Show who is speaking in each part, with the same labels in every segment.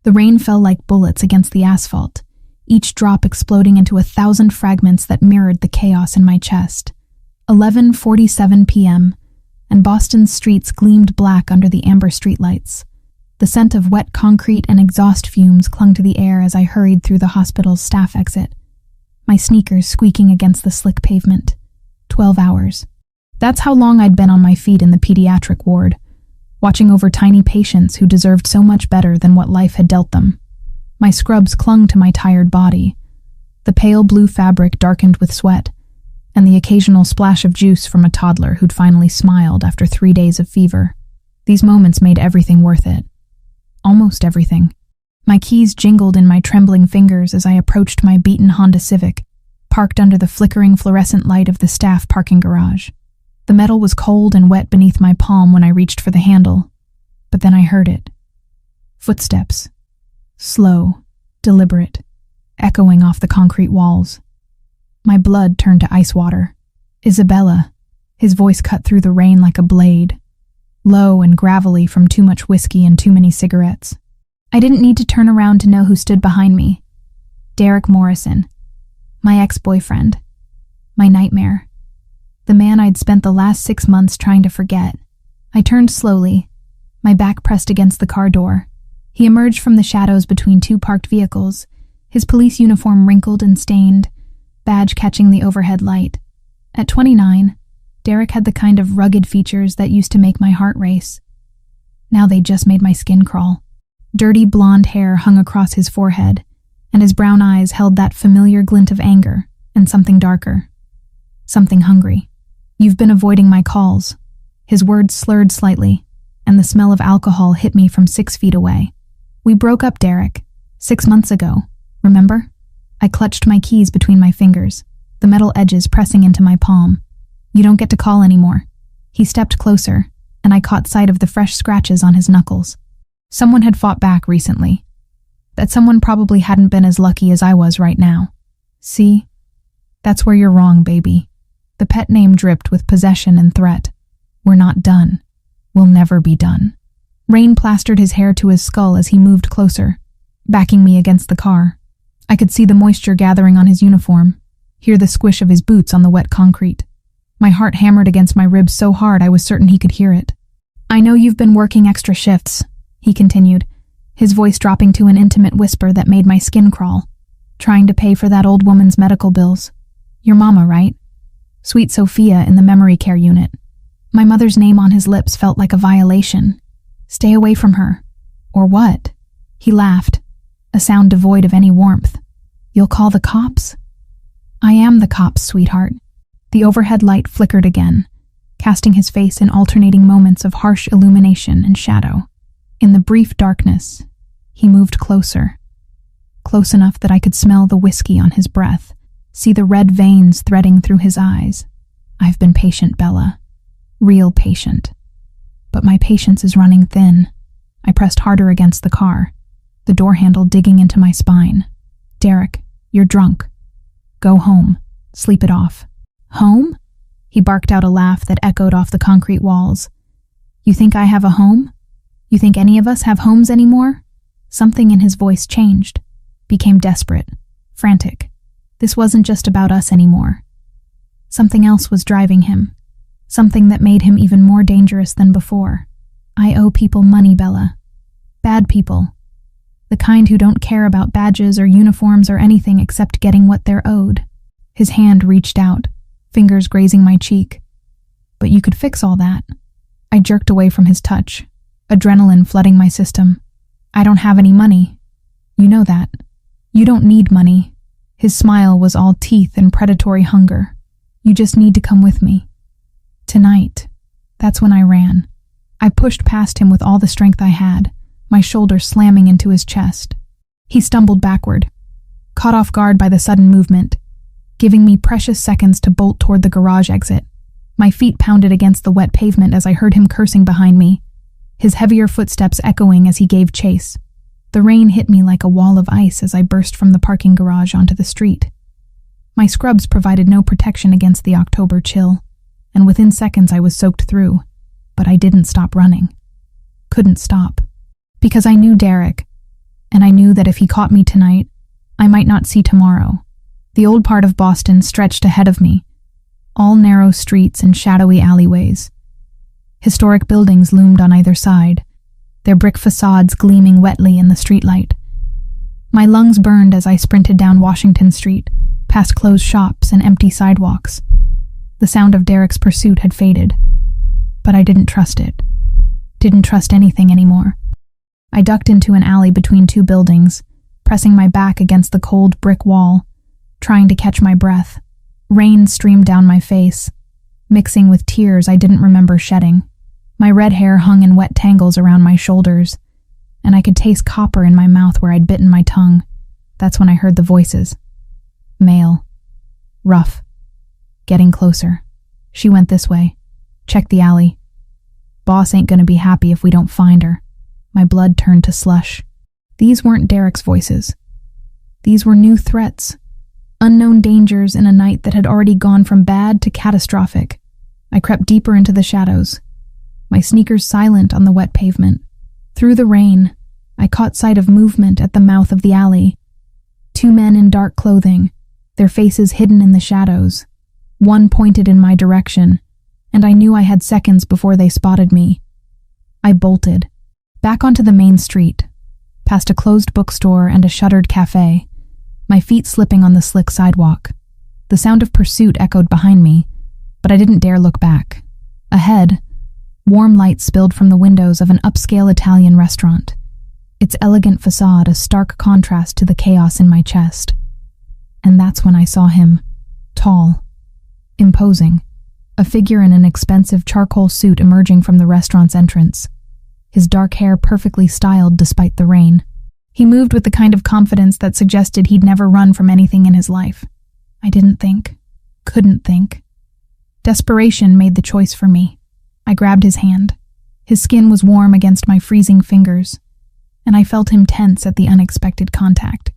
Speaker 1: The rain fell like bullets against the asphalt, each drop exploding into 1,000 fragments that mirrored the chaos in my chest. 11:47 p.m., and Boston's streets gleamed black under the amber streetlights. The scent of wet concrete and exhaust fumes clung to the air as I hurried through the hospital's staff exit, my sneakers squeaking against the slick pavement. 12 hours. That's how long I'd been on my feet in the pediatric ward, watching over tiny patients who deserved so much better than what life had dealt them. My scrubs clung to my tired body, the pale blue fabric darkened with sweat, and the occasional splash of juice from a toddler who'd finally smiled after 3 days of fever. These moments made everything worth it. Almost everything. My keys jingled in my trembling fingers as I approached my beaten Honda Civic, parked under the flickering fluorescent light of the staff parking garage. The metal was cold and wet beneath my palm when I reached for the handle, but then I heard it. Footsteps. Slow, deliberate, echoing off the concrete walls. My blood turned to ice water. Isabella, his voice cut through the rain like a blade, low and gravelly from too much whiskey and too many cigarettes. I didn't need to turn around to know who stood behind me. Derek Morrison, my ex-boyfriend, my nightmare, the man I'd spent the last 6 months trying to forget. I turned slowly, my back pressed against the car door. He emerged from the shadows between 2 parked vehicles, his police uniform wrinkled and stained, badge catching the overhead light. At 29, Derek had the kind of rugged features that used to make my heart race. Now they just made my skin crawl. Dirty blonde hair hung across his forehead, and his brown eyes held that familiar glint of anger and something darker. Something hungry. "You've been avoiding my calls." His words slurred slightly, and the smell of alcohol hit me from 6 feet away. "We broke up, Derek. 6 months ago. Remember?" I clutched my keys between my fingers, the metal edges pressing into my palm. "You don't get to call anymore." He stepped closer, and I caught sight of the fresh scratches on his knuckles. Someone had fought back recently. That someone probably hadn't been as lucky as I was right now. "See? That's where you're wrong, baby." The pet name dripped with possession and threat. "We're not done. We'll never be done." Rain plastered his hair to his skull as he moved closer, backing me against the car. I could see the moisture gathering on his uniform, hear the squish of his boots on the wet concrete. My heart hammered against my ribs so hard I was certain he could hear it. "I know you've been working extra shifts," he continued, his voice dropping to an intimate whisper that made my skin crawl. "Trying to pay for that old woman's medical bills. Your mama, right? Sweet Sophia in the memory care unit." My mother's name on his lips felt like a violation. "Stay away from her." "Or what?" He laughed, a sound devoid of any warmth. "You'll call the cops?" "I am the cops, sweetheart." The overhead light flickered again, casting his face in alternating moments of harsh illumination and shadow. In the brief darkness, he moved closer, close enough that I could smell the whiskey on his breath, see the red veins threading through his eyes. "I've been patient, Bella. Real patient. But my patience is running thin." I pressed harder against the car, the door handle digging into my spine. "Derek, you're drunk. Go home. Sleep it off." "Home?" He barked out a laugh that echoed off the concrete walls. "You think I have a home? You think any of us have homes anymore?" Something in his voice changed, became desperate, frantic. This wasn't just about us anymore. Something else was driving him, something that made him even more dangerous than before. "I owe people money, Bella. Bad people. The kind who don't care about badges or uniforms or anything except getting what they're owed." His hand reached out, fingers grazing my cheek. "But you could fix all that." I jerked away from his touch, adrenaline flooding my system. "I don't have any money. You know that. You don't need money." His smile was all teeth and predatory hunger. "You just need to come with me. Tonight." That's when I ran. I pushed past him with all the strength I had, my shoulder slamming into his chest. He stumbled backward, caught off guard by the sudden movement, giving me precious seconds to bolt toward the garage exit. My feet pounded against the wet pavement as I heard him cursing behind me, his heavier footsteps echoing as he gave chase. The rain hit me like a wall of ice as I burst from the parking garage onto the street. My scrubs provided no protection against the October chill, and within seconds I was soaked through, but I didn't stop running. Couldn't stop. Because I knew Derek, and I knew that if he caught me tonight, I might not see tomorrow. The old part of Boston stretched ahead of me, all narrow streets and shadowy alleyways. Historic buildings loomed on either side, their brick facades gleaming wetly in the streetlight. My lungs burned as I sprinted down Washington Street, past closed shops and empty sidewalks. The sound of Derek's pursuit had faded, but I didn't trust it. Didn't trust anything anymore. I ducked into an alley between two buildings, pressing my back against the cold brick wall, trying to catch my breath. Rain streamed down my face, mixing with tears I didn't remember shedding. My red hair hung in wet tangles around my shoulders, and I could taste copper in my mouth where I'd bitten my tongue. That's when I heard the voices. Male. Rough. Getting closer. She went this way. Check the alley. Boss ain't gonna be happy if we don't find her. My blood turned to slush. These weren't Derek's voices. These were new threats. Unknown dangers in a night that had already gone from bad to catastrophic. I crept deeper into the shadows, my sneakers silent on the wet pavement. Through the rain, I caught sight of movement at the mouth of the alley. Two men in dark clothing, their faces hidden in the shadows. One pointed in my direction, and I knew I had seconds before they spotted me. I bolted, back onto the main street, past a closed bookstore and a shuttered cafe, my feet slipping on the slick sidewalk. The sound of pursuit echoed behind me, but I didn't dare look back. Ahead, warm light spilled from the windows of an upscale Italian restaurant, its elegant facade a stark contrast to the chaos in my chest. And that's when I saw him, tall, imposing, a figure in an expensive charcoal suit emerging from the restaurant's entrance, his dark hair perfectly styled despite the rain. He moved with the kind of confidence that suggested he'd never run from anything in his life. I didn't think, couldn't think. Desperation made the choice for me. I grabbed his hand. His skin was warm against my freezing fingers, and I felt him tense at the unexpected contact.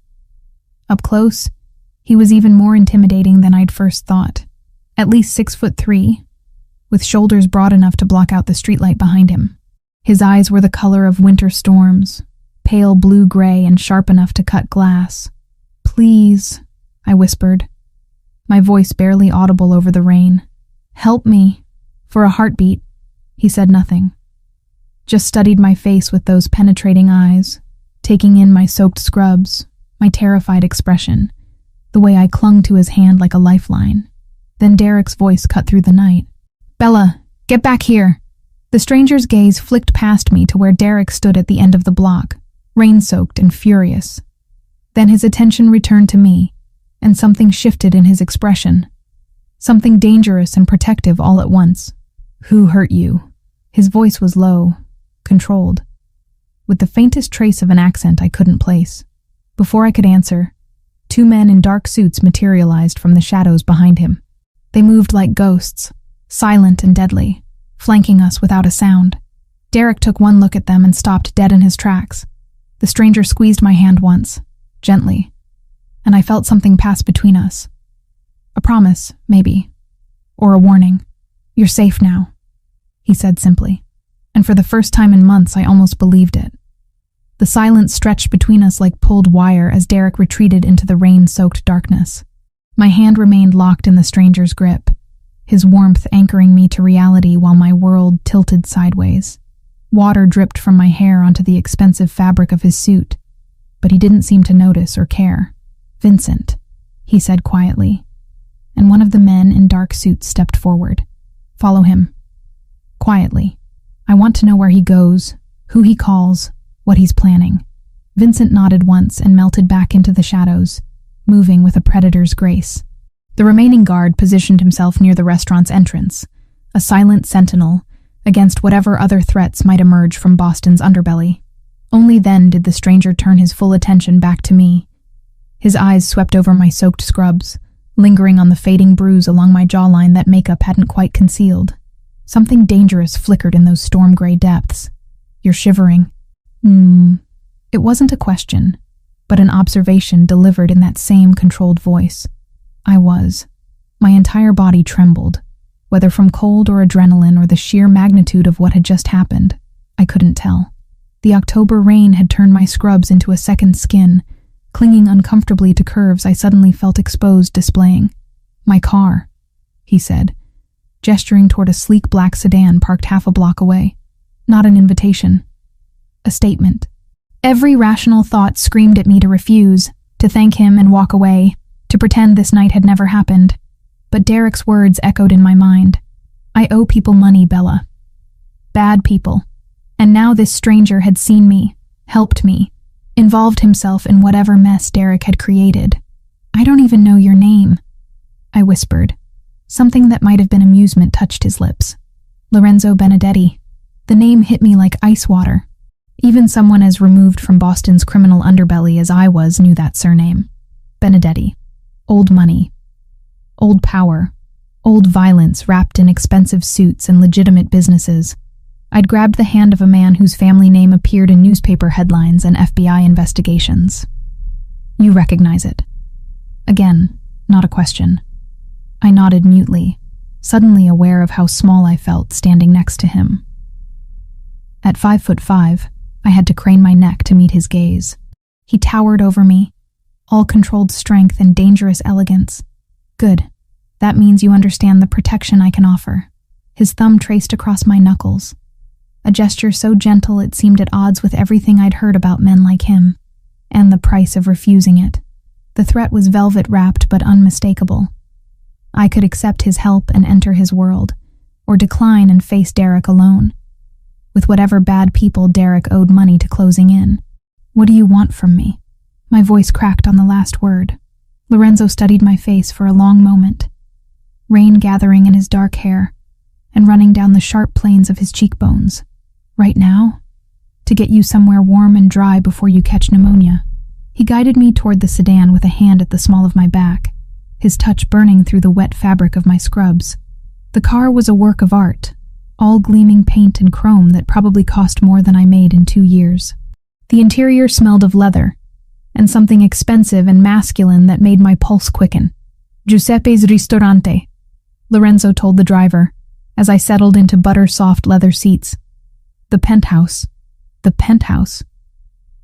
Speaker 1: Up close, he was even more intimidating than I'd first thought. At least 6'3", with shoulders broad enough to block out the streetlight behind him. His eyes were the color of winter storms, pale blue-gray and sharp enough to cut glass. "Please," I whispered, my voice barely audible over the rain. "Help me." For a heartbeat, he said nothing. Just studied my face with those penetrating eyes, taking in my soaked scrubs, my terrified expression, the way I clung to his hand like a lifeline. Then Derek's voice cut through the night. "Bella, get back here." The stranger's gaze flicked past me to where Derek stood at the end of the block, rain-soaked and furious. Then his attention returned to me, and something shifted in his expression. Something dangerous and protective all at once. "Who hurt you?" His voice was low, controlled, with the faintest trace of an accent I couldn't place. Before I could answer, two men in dark suits materialized from the shadows behind him. They moved like ghosts, silent and deadly, flanking us without a sound. Derek took one look at them and stopped dead in his tracks. The stranger squeezed my hand once, gently, and I felt something pass between us. A promise, maybe, or a warning. "You're safe now," he said simply, and for the first time in months I almost believed it. The silence stretched between us like pulled wire as Derek retreated into the rain-soaked darkness. My hand remained locked in the stranger's grip, his warmth anchoring me to reality while my world tilted sideways. Water dripped from my hair onto the expensive fabric of his suit, but he didn't seem to notice or care. "Vincent," he said quietly, and one of the men in dark suits stepped forward. "Follow him." Quietly. "I want to know where he goes, who he calls, what he's planning." Vincent nodded once and melted back into the shadows, moving with a predator's grace. The remaining guard positioned himself near the restaurant's entrance, a silent sentinel against whatever other threats might emerge from Boston's underbelly. Only then did the stranger turn his full attention back to me. His eyes swept over my soaked scrubs, lingering on the fading bruise along my jawline that makeup hadn't quite concealed. Something dangerous flickered in those storm-gray depths. "You're shivering." It wasn't a question, but an observation delivered in that same controlled voice. I was. My entire body trembled, whether from cold or adrenaline or the sheer magnitude of what had just happened. I couldn't tell. The October rain had turned my scrubs into a second skin, clinging uncomfortably to curves I suddenly felt exposed displaying. "My car," he said, gesturing toward a sleek black sedan parked half a block away. Not an invitation. A statement. Every rational thought screamed at me to refuse, to thank him and walk away, to pretend this night had never happened. But Derek's words echoed in my mind. I owe people money, Bella. Bad people. And now this stranger had seen me, helped me, involved himself in whatever mess Derek had created. "I don't even know your name," I whispered. Something that might have been amusement touched his lips. "Lorenzo Benedetti." The name hit me like ice water. Even someone as removed from Boston's criminal underbelly as I was knew that surname. Benedetti. Old money. Old power. Old violence wrapped in expensive suits and legitimate businesses. I'd grabbed the hand of a man whose family name appeared in newspaper headlines and FBI investigations. "You recognize it?" Again, not a question. I nodded mutely, suddenly aware of how small I felt standing next to him. At 5'5", I had to crane my neck to meet his gaze. He towered over me, all controlled strength and dangerous elegance. "Good. That means you understand the protection I can offer." His thumb traced across my knuckles. A gesture so gentle it seemed at odds with everything I'd heard about men like him, and the price of refusing it. The threat was velvet-wrapped but unmistakable. I could accept his help and enter his world, or decline and face Derek alone, with whatever bad people Derek owed money to closing in. "What do you want from me?" My voice cracked on the last word. Lorenzo studied my face for a long moment, rain gathering in his dark hair and running down the sharp planes of his cheekbones. "Right now? To get you somewhere warm and dry before you catch pneumonia." He guided me toward the sedan with a hand at the small of my back, his touch burning through the wet fabric of my scrubs. The car was a work of art, all gleaming paint and chrome that probably cost more than I made in 2 years. The interior smelled of leather, and something expensive and masculine that made my pulse quicken. "Giuseppe's Ristorante," Lorenzo told the driver, as I settled into butter-soft leather seats. The penthouse. The penthouse.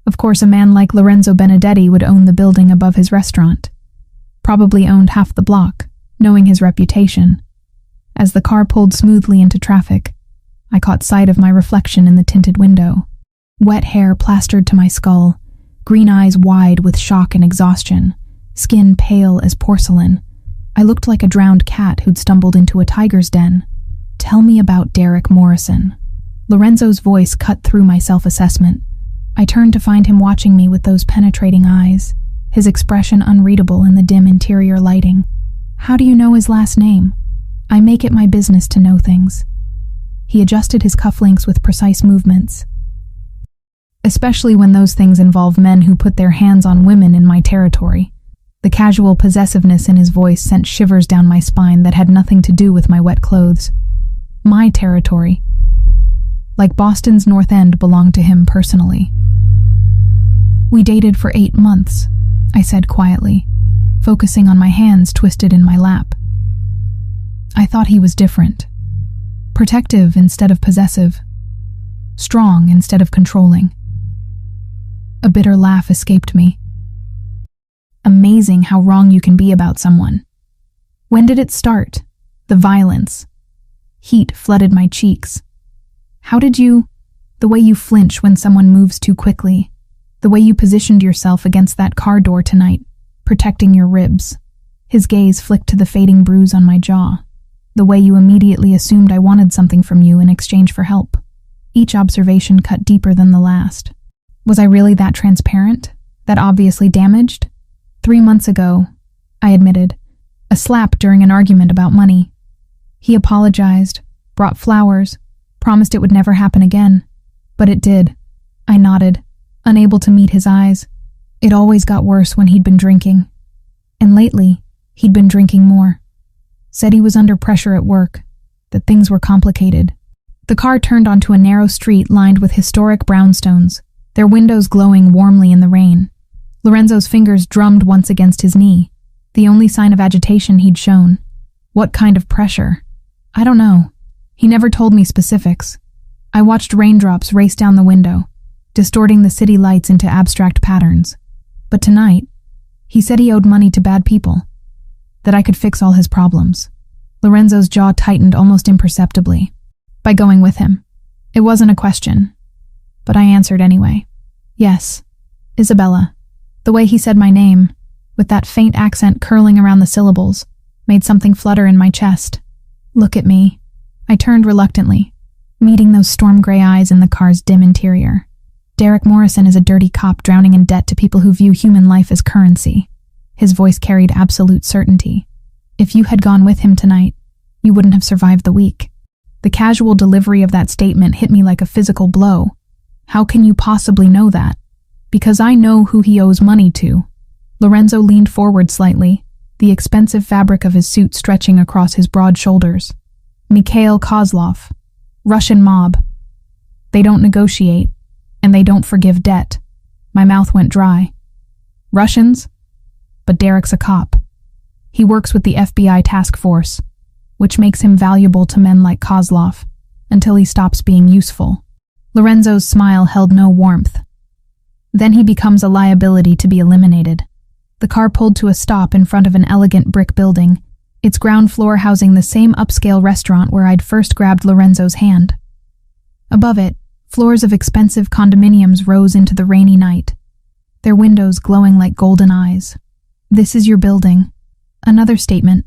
Speaker 1: Of course, a man like Lorenzo Benedetti would own the building above his restaurant. Probably owned half the block, knowing his reputation. As the car pulled smoothly into traffic, I caught sight of my reflection in the tinted window. Wet hair plastered to my skull, green eyes wide with shock and exhaustion, skin pale as porcelain. I looked like a drowned cat who'd stumbled into a tiger's den. "Tell me about Derek Morrison." Lorenzo's voice cut through my self-assessment. I turned to find him watching me with those penetrating eyes, his expression unreadable in the dim interior lighting. "How do you know his last name?" "I make it my business to know things." He adjusted his cufflinks with precise movements. "Especially when those things involve men who put their hands on women in my territory." The casual possessiveness in his voice sent shivers down my spine that had nothing to do with my wet clothes. My territory. Like Boston's North End belonged to him personally. "We dated for 8 months, I said quietly, focusing on my hands twisted in my lap. I thought he was different. Protective instead of possessive. Strong instead of controlling. A bitter laugh escaped me. Amazing how wrong you can be about someone. When did it start? The violence. Heat flooded my cheeks. How did you... The way you flinch when someone moves too quickly. The way you positioned yourself against that car door tonight, protecting your ribs. His gaze flicked to the fading bruise on my jaw. The way you immediately assumed I wanted something from you in exchange for help. Each observation cut deeper than the last. Was I really that transparent? That obviously damaged? 3 months ago, I admitted. A slap during an argument about money. He apologized, brought flowers, promised it would never happen again. But it did. I nodded, unable to meet his eyes. It always got worse when he'd been drinking. And lately, he'd been drinking more. Said he was under pressure at work, that things were complicated. The car turned onto a narrow street lined with historic brownstones, their windows glowing warmly in the rain. Lorenzo's fingers drummed once against his knee, the only sign of agitation he'd shown. What kind of pressure? I don't know. He never told me specifics. I watched raindrops race down the window, distorting the city lights into abstract patterns. But tonight, he said he owed money to bad people, that I could fix all his problems. Lorenzo's jaw tightened almost imperceptibly. By going with him. It wasn't a question, but I answered anyway. Yes, Isabella. The way he said my name, with that faint accent curling around the syllables, made something flutter in my chest. Look at me. I turned reluctantly, meeting those storm-gray eyes in the car's dim interior. Derek Morrison is a dirty cop drowning in debt to people who view human life as currency. His voice carried absolute certainty. If you had gone with him tonight, you wouldn't have survived the week. The casual delivery of that statement hit me like a physical blow. How can you possibly know that? Because I know who he owes money to. Lorenzo leaned forward slightly, the expensive fabric of his suit stretching across his broad shoulders. Mikhail Kozlov. Russian mob. They don't negotiate, and they don't forgive debt. My mouth went dry. Russians? But Derek's a cop. He works with the FBI task force, which makes him valuable to men like Kozlov, until he stops being useful. Lorenzo's smile held no warmth. Then he becomes a liability to be eliminated. The car pulled to a stop in front of an elegant brick building, its ground floor housing the same upscale restaurant where I'd first grabbed Lorenzo's hand. Above it, floors of expensive condominiums rose into the rainy night, their windows glowing like golden eyes. This is your building. Another statement,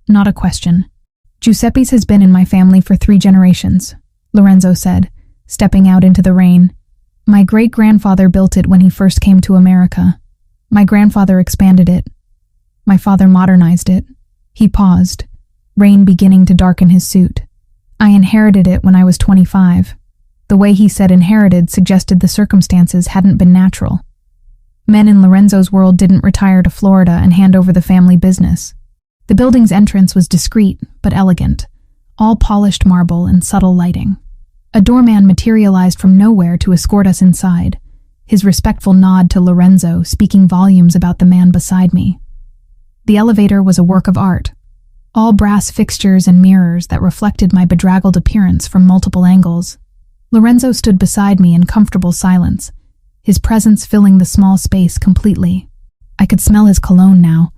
Speaker 1: not a question. Giuseppe's has been in my family for 3 generations, Lorenzo said, stepping out into the rain. My great-grandfather built it when he first came to America. My grandfather expanded it. My father modernized it. He paused, rain beginning to darken his suit. I inherited it when I was 25. The way he said inherited suggested the circumstances hadn't been natural. Men in Lorenzo's world didn't retire to Florida and hand over the family business. The building's entrance was discreet but elegant, all polished marble and subtle lighting. A doorman materialized from nowhere to escort us inside, his respectful nod to Lorenzo speaking volumes about the man beside me. The elevator was a work of art, all brass fixtures and mirrors that reflected my bedraggled appearance from multiple angles. Lorenzo stood beside me in comfortable silence, his presence filling the small space completely. I could smell his cologne now,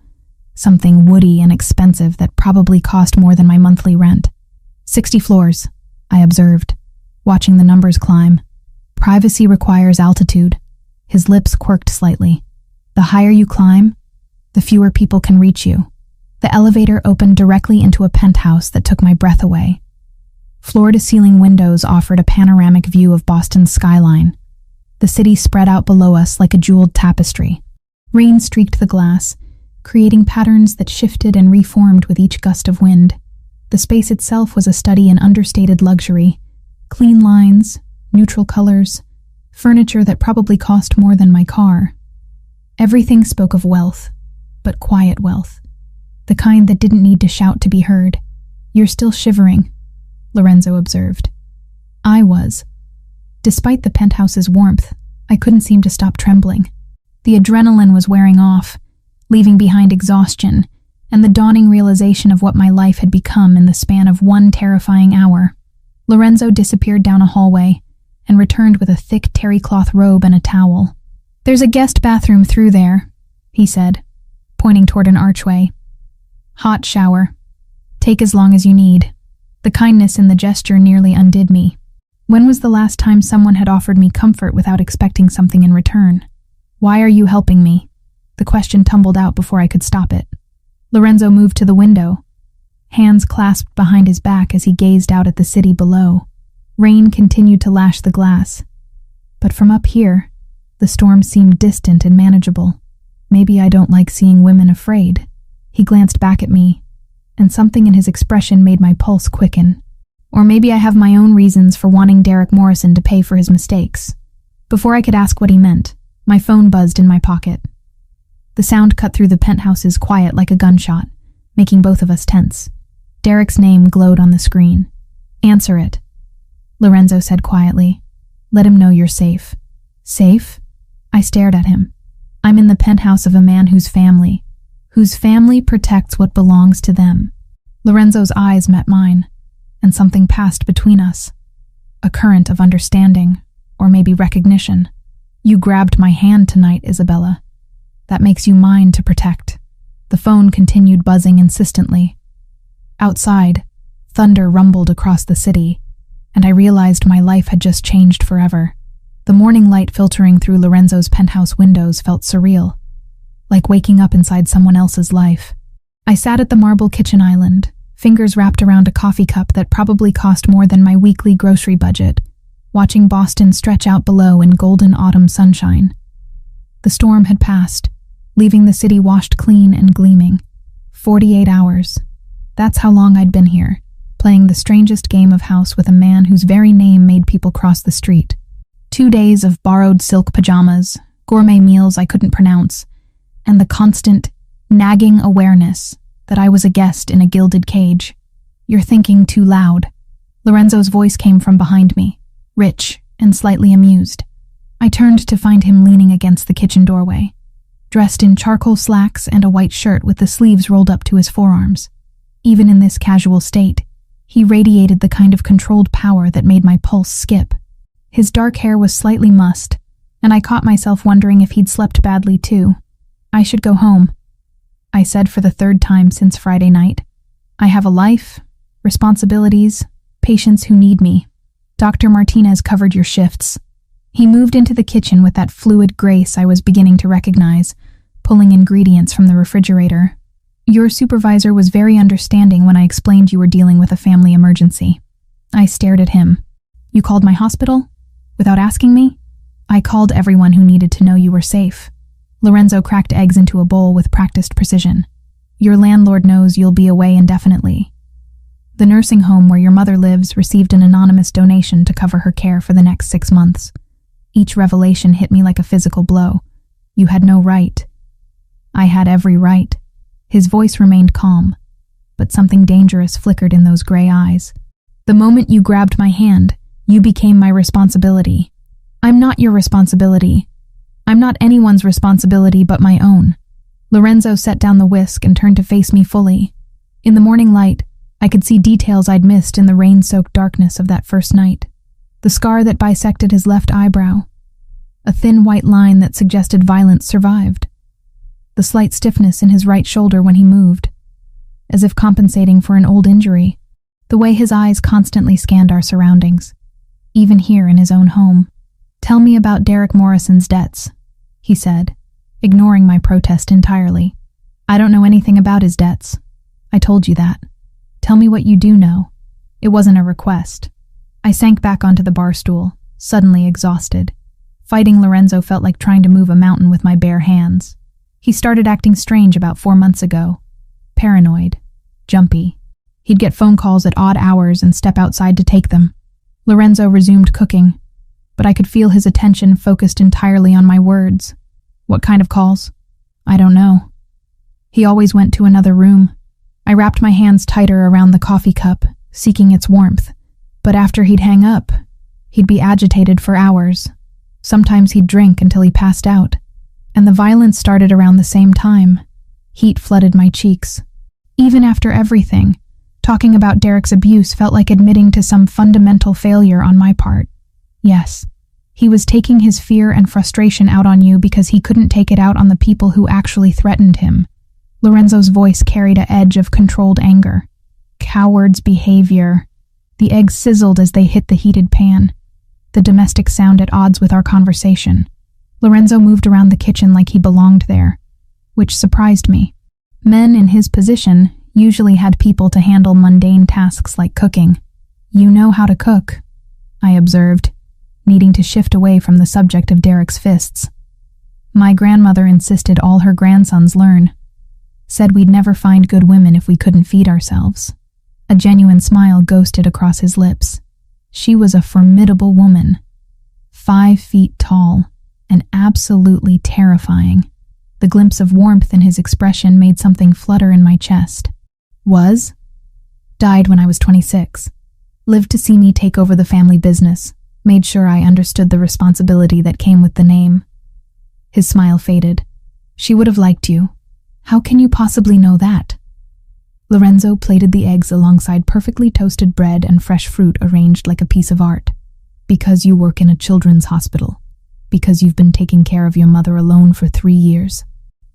Speaker 1: something woody and expensive that probably cost more than my monthly rent. 60 floors, I observed, watching the numbers climb. Privacy requires altitude. His lips quirked slightly. The higher you climb, the fewer people can reach you. The elevator opened directly into a penthouse that took my breath away. Floor-to-ceiling windows offered a panoramic view of Boston's skyline. The city spread out below us like a jeweled tapestry. Rain streaked the glass, creating patterns that shifted and reformed with each gust of wind. The space itself was a study in understated luxury. Clean lines, neutral colors, furniture that probably cost more than my car. Everything spoke of wealth, but quiet wealth. The kind that didn't need to shout to be heard. You're still shivering, Lorenzo observed. I was. Despite the penthouse's warmth, I couldn't seem to stop trembling. The adrenaline was wearing off, leaving behind exhaustion and the dawning realization of what my life had become in the span of 1 terrifying hour. Lorenzo disappeared down a hallway and returned with a thick terry cloth robe and a towel. There's a guest bathroom through there, he said, pointing toward an archway. Hot shower. Take as long as you need. The kindness in the gesture nearly undid me. When was the last time someone had offered me comfort without expecting something in return? Why are you helping me? The question tumbled out before I could stop it. Lorenzo moved to the window, hands clasped behind his back as he gazed out at the city below. Rain continued to lash the glass. But from up here, the storm seemed distant and manageable. Maybe I don't like seeing women afraid. He glanced back at me, and something in his expression made my pulse quicken. Or maybe I have my own reasons for wanting Derek Morrison to pay for his mistakes. Before I could ask what he meant, my phone buzzed in my pocket. The sound cut through the penthouse's quiet like a gunshot, making both of us tense. Derek's name glowed on the screen. Answer it, Lorenzo said quietly. Let him know you're safe. Safe? I stared at him. I'm in the penthouse of a man whose family protects what belongs to them. Lorenzo's eyes met mine, and something passed between us. A current of understanding, or maybe recognition. You grabbed my hand tonight, Isabella. That makes you mine to protect. The phone continued buzzing insistently. Outside, thunder rumbled across the city, and I realized my life had just changed forever. The morning light filtering through Lorenzo's penthouse windows felt surreal, like waking up inside someone else's life. I sat at the marble kitchen island, fingers wrapped around a coffee cup that probably cost more than my weekly grocery budget, watching Boston stretch out below in golden autumn sunshine. The storm had passed, leaving the city washed clean and gleaming. 48 hours. That's how long I'd been here, playing the strangest game of house with a man whose very name made people cross the street. 2 days of borrowed silk pajamas, gourmet meals I couldn't pronounce, and the constant, nagging awareness that I was a guest in a gilded cage. You're thinking too loud. Lorenzo's voice came from behind me, rich and slightly amused. I turned to find him leaning against the kitchen doorway, dressed in charcoal slacks and a white shirt with the sleeves rolled up to his forearms. Even in this casual state, he radiated the kind of controlled power that made my pulse skip. His dark hair was slightly mussed, and I caught myself wondering if he'd slept badly too. I should go home, I said for the third time since Friday night. I have a life, responsibilities, patients who need me. Dr. Martinez covered your shifts. He moved into the kitchen with that fluid grace I was beginning to recognize, pulling ingredients from the refrigerator. Your supervisor was very understanding when I explained you were dealing with a family emergency. I stared at him. You called my hospital? Without asking me? I called everyone who needed to know you were safe. Lorenzo cracked eggs into a bowl with practiced precision. Your landlord knows you'll be away indefinitely. The nursing home where your mother lives received an anonymous donation to cover her care for the next 6 months. Each revelation hit me like a physical blow. You had no right. I had every right. His voice remained calm, but something dangerous flickered in those gray eyes. The moment you grabbed my hand, you became my responsibility. I'm not your responsibility. I'm not anyone's responsibility but my own. Lorenzo set down the whisk and turned to face me fully. In the morning light, I could see details I'd missed in the rain-soaked darkness of that first night. The scar that bisected his left eyebrow. A thin white line that suggested violence survived. The slight stiffness in his right shoulder when he moved, as if compensating for an old injury. The way his eyes constantly scanned our surroundings, even here in his own home. Tell me about Derek Morrison's debts, he said, ignoring my protest entirely. I don't know anything about his debts. I told you that. Tell me what you do know. It wasn't a request. I sank back onto the bar stool, suddenly exhausted. Fighting Lorenzo felt like trying to move a mountain with my bare hands. He started acting strange about 4 months ago. Paranoid. Jumpy. He'd get phone calls at odd hours and step outside to take them. Lorenzo resumed cooking, but I could feel his attention focused entirely on my words. What kind of calls? I don't know. He always went to another room. I wrapped my hands tighter around the coffee cup, seeking its warmth. But after he'd hang up, he'd be agitated for hours. Sometimes he'd drink until he passed out. And the violence started around the same time. Heat flooded my cheeks. Even after everything, talking about Derek's abuse felt like admitting to some fundamental failure on my part. Yes, he was taking his fear and frustration out on you because he couldn't take it out on the people who actually threatened him. Lorenzo's voice carried an edge of controlled anger. Coward's behavior. The eggs sizzled as they hit the heated pan, the domestic sound at odds with our conversation. Lorenzo moved around the kitchen like he belonged there, which surprised me. Men in his position usually had people to handle mundane tasks like cooking. You know how to cook, I observed, needing to shift away from the subject of Derek's fists. My grandmother insisted all her grandsons learn. Said we'd never find good women if we couldn't feed ourselves. A genuine smile ghosted across his lips. She was a formidable woman, 5 feet tall, and absolutely terrifying. The glimpse of warmth in his expression made something flutter in my chest. Was? Died when I was 26. Lived to see me take over the family business. Made sure I understood the responsibility that came with the name. His smile faded. She would have liked you. How can you possibly know that? Lorenzo plated the eggs alongside perfectly toasted bread and fresh fruit arranged like a piece of art. Because you work in a children's hospital. Because you've been taking care of your mother alone for 3 years.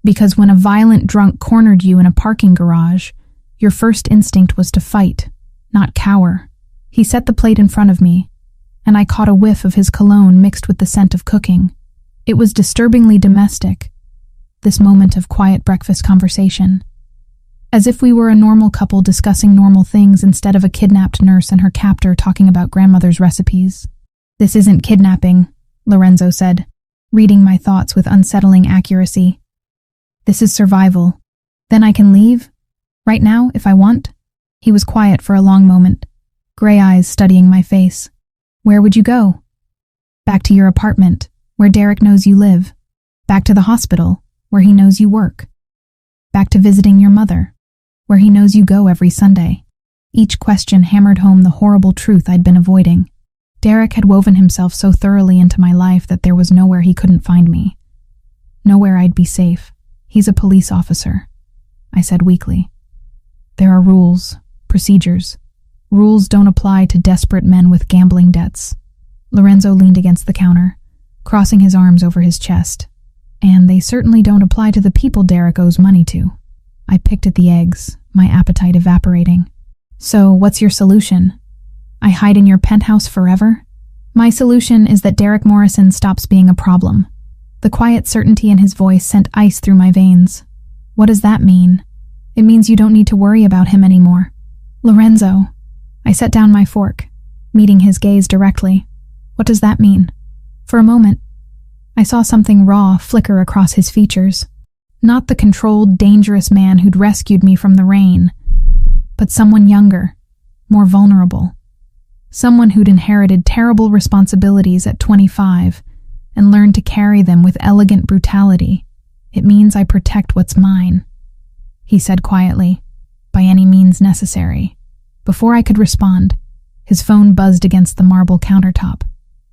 Speaker 1: Because when a violent drunk cornered you in a parking garage, your first instinct was to fight, not cower. He set the plate in front of me, and I caught a whiff of his cologne mixed with the scent of cooking. It was disturbingly domestic, this moment of quiet breakfast conversation. As if we were a normal couple discussing normal things instead of a kidnapped nurse and her captor talking about grandmother's recipes. "This isn't kidnapping," Lorenzo said, reading my thoughts with unsettling accuracy. "This is survival. Then I can leave? Right now, if I want?" He was quiet for a long moment, gray eyes studying my face. "Where would you go?" "Back to your apartment, where Derek knows you live. Back to the hospital, where he knows you work. Back to visiting your mother, where he knows you go every Sunday." Each question hammered home the horrible truth I'd been avoiding. Derek had woven himself so thoroughly into my life that there was nowhere he couldn't find me. Nowhere I'd be safe. "He's a police officer," I said weakly. "There are rules, procedures. Rules don't apply to desperate men with gambling debts." Lorenzo leaned against the counter, crossing his arms over his chest. "And they certainly don't apply to the people Derek owes money to." I picked at the eggs, my appetite evaporating. "So, what's your solution? I hide in your penthouse forever?" "My solution is that Derek Morrison stops being a problem." The quiet certainty in his voice sent ice through my veins. "What does that mean?" "It means you don't need to worry about him anymore." "Lorenzo." I set down my fork, meeting his gaze directly. "What does that mean?" For a moment, I saw something raw flicker across his features. Not the controlled, dangerous man who'd rescued me from the rain, but someone younger, more vulnerable. Someone who'd inherited terrible responsibilities at 25 and learned to carry them with elegant brutality. "It means I protect what's mine," he said quietly, "by any means necessary." Before I could respond, his phone buzzed against the marble countertop.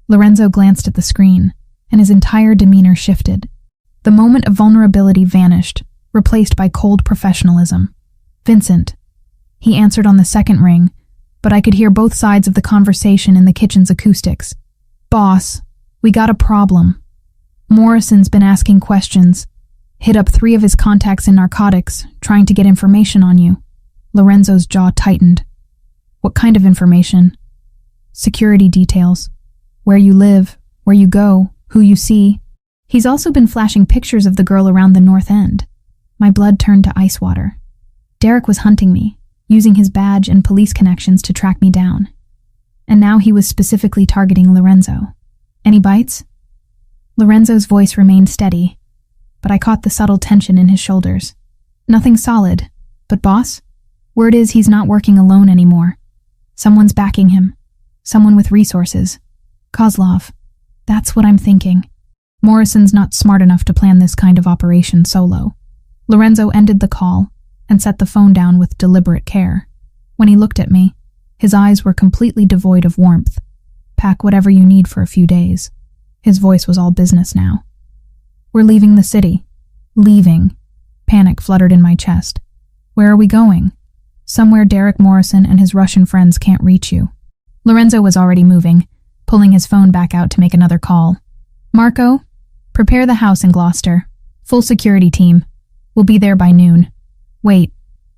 Speaker 1: Lorenzo glanced at the screen, and his entire demeanor shifted. The moment of vulnerability vanished, replaced by cold professionalism. "Vincent." He answered on the second ring, but I could hear both sides of the conversation in the kitchen's acoustics. "Boss, we got a problem. Morrison's been asking questions. Hit up 3 of his contacts in narcotics, trying to get information on you." Lorenzo's jaw tightened. "What kind of information?" "Security details. Where you live, where you go, who you see. He's also been flashing pictures of the girl around the North End." My blood turned to ice water. Derek was hunting me, using his badge and police connections to track me down. And now he was specifically targeting Lorenzo. "Any bites?" Lorenzo's voice remained steady, but I caught the subtle tension in his shoulders. "Nothing solid, but boss, word is he's not working alone anymore. Someone's backing him. Someone with resources. Kozlov. That's what I'm thinking. Morrison's not smart enough to plan this kind of operation solo." Lorenzo ended the call and set the phone down with deliberate care. When he looked at me, his eyes were completely devoid of warmth. "Pack whatever you need for a few days." His voice was all business now. "We're leaving the city." "Leaving." Panic fluttered in my chest. "Where are we going?" "Somewhere Derek Morrison and his Russian friends can't reach you." Lorenzo was already moving, pulling his phone back out to make another call. "Marco, prepare the house in Gloucester. Full security team. We'll be there by noon." "Wait."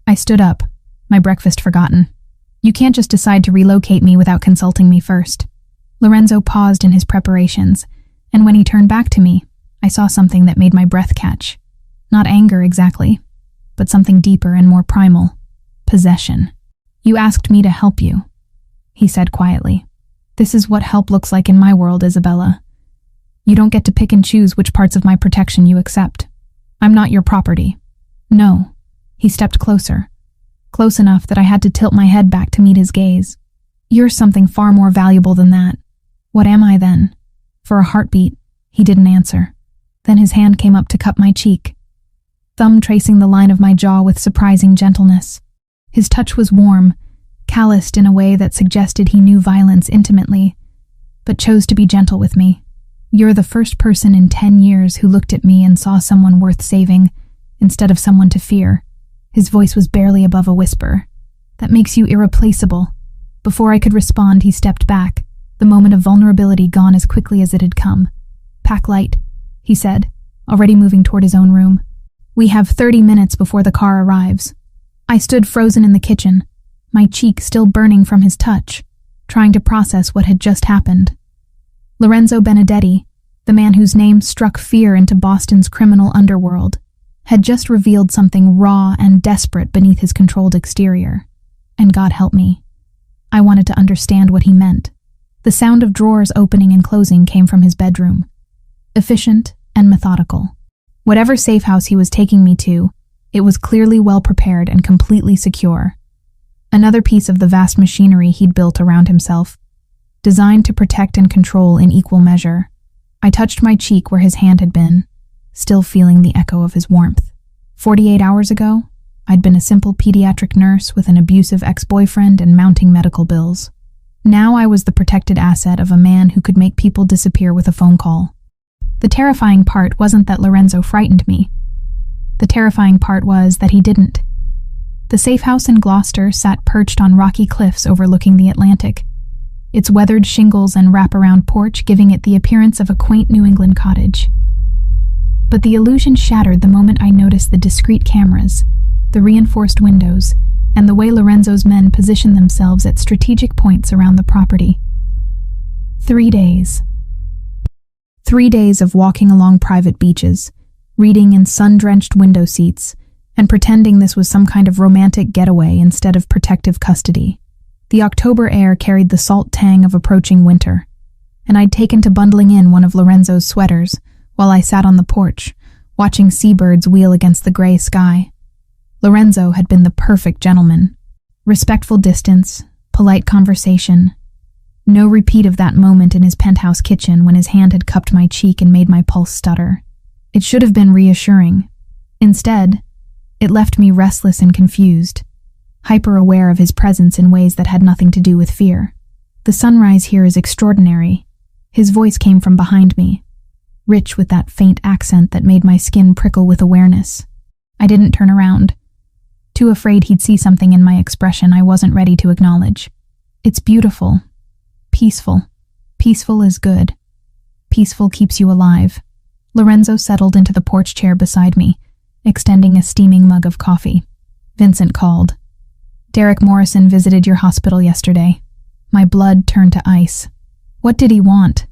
Speaker 1: I stood up, my breakfast forgotten. "You can't just decide to relocate me without consulting me first." Lorenzo paused in his preparations, and when he turned back to me, I saw something that made my breath catch. Not anger exactly, but something deeper and more primal. Possession. "You asked me to help you," he said quietly. "This is what help looks like in my world, Isabella. You don't get to pick and choose which parts of my protection you accept. I'm not your property." "No." He stepped closer, close enough that I had to tilt my head back to meet his gaze. "You're something far more valuable than that." "What am I then?" For a heartbeat, he didn't answer. Then his hand came up to cup my cheek, thumb tracing the line of my jaw with surprising gentleness. His touch was warm, calloused in a way that suggested he knew violence intimately, but chose to be gentle with me. "You're the first person in 10 years who looked at me and saw someone worth saving, instead of someone to fear." His voice was barely above a whisper. "That makes you irreplaceable." Before I could respond, he stepped back, the moment of vulnerability gone as quickly as it had come. "Pack light," he said, already moving toward his own room. "We have 30 minutes before the car arrives." I stood frozen in the kitchen, my cheek still burning from his touch, trying to process what had just happened. Lorenzo Benedetti, the man whose name struck fear into Boston's criminal underworld, had just revealed something raw and desperate beneath his controlled exterior. And God help me, I wanted to understand what he meant. The sound of drawers opening and closing came from his bedroom, efficient and methodical. Whatever safe house he was taking me to, it was clearly well prepared and completely secure. Another piece of the vast machinery he'd built around himself, designed to protect and control in equal measure. I touched my cheek where his hand had been, still feeling the echo of his warmth. 48 hours ago, I'd been a simple pediatric nurse with an abusive ex-boyfriend and mounting medical bills. Now I was the protected asset of a man who could make people disappear with a phone call. The terrifying part wasn't that Lorenzo frightened me. The terrifying part was that he didn't. The safe house in Gloucester sat perched on rocky cliffs overlooking the Atlantic, its weathered shingles and wraparound porch giving it the appearance of a quaint New England cottage. But the illusion shattered the moment I noticed the discreet cameras, the reinforced windows, and the way Lorenzo's men positioned themselves at strategic points around the property. 3 days. 3 days of walking along private beaches, reading in sun-drenched window seats, and pretending this was some kind of romantic getaway instead of protective custody. The October air carried the salt tang of approaching winter, and I'd taken to bundling in one of Lorenzo's sweaters while I sat on the porch, watching seabirds wheel against the gray sky. Lorenzo had been the perfect gentleman. Respectful distance, polite conversation. No repeat of that moment in his penthouse kitchen when his hand had cupped my cheek and made my pulse stutter. It should have been reassuring. Instead, it left me restless and confused, hyper-aware of his presence in ways that had nothing to do with fear. "The sunrise here is extraordinary." His voice came from behind me, rich with that faint accent that made my skin prickle with awareness. I didn't turn around, too afraid he'd see something in my expression I wasn't ready to acknowledge. "It's beautiful. Peaceful. Peaceful is good. Peaceful keeps you alive." Lorenzo settled into the porch chair beside me, extending a steaming mug of coffee. Vincent called. "Derek Morrison visited your hospital yesterday." My blood turned to ice. "What did he want?"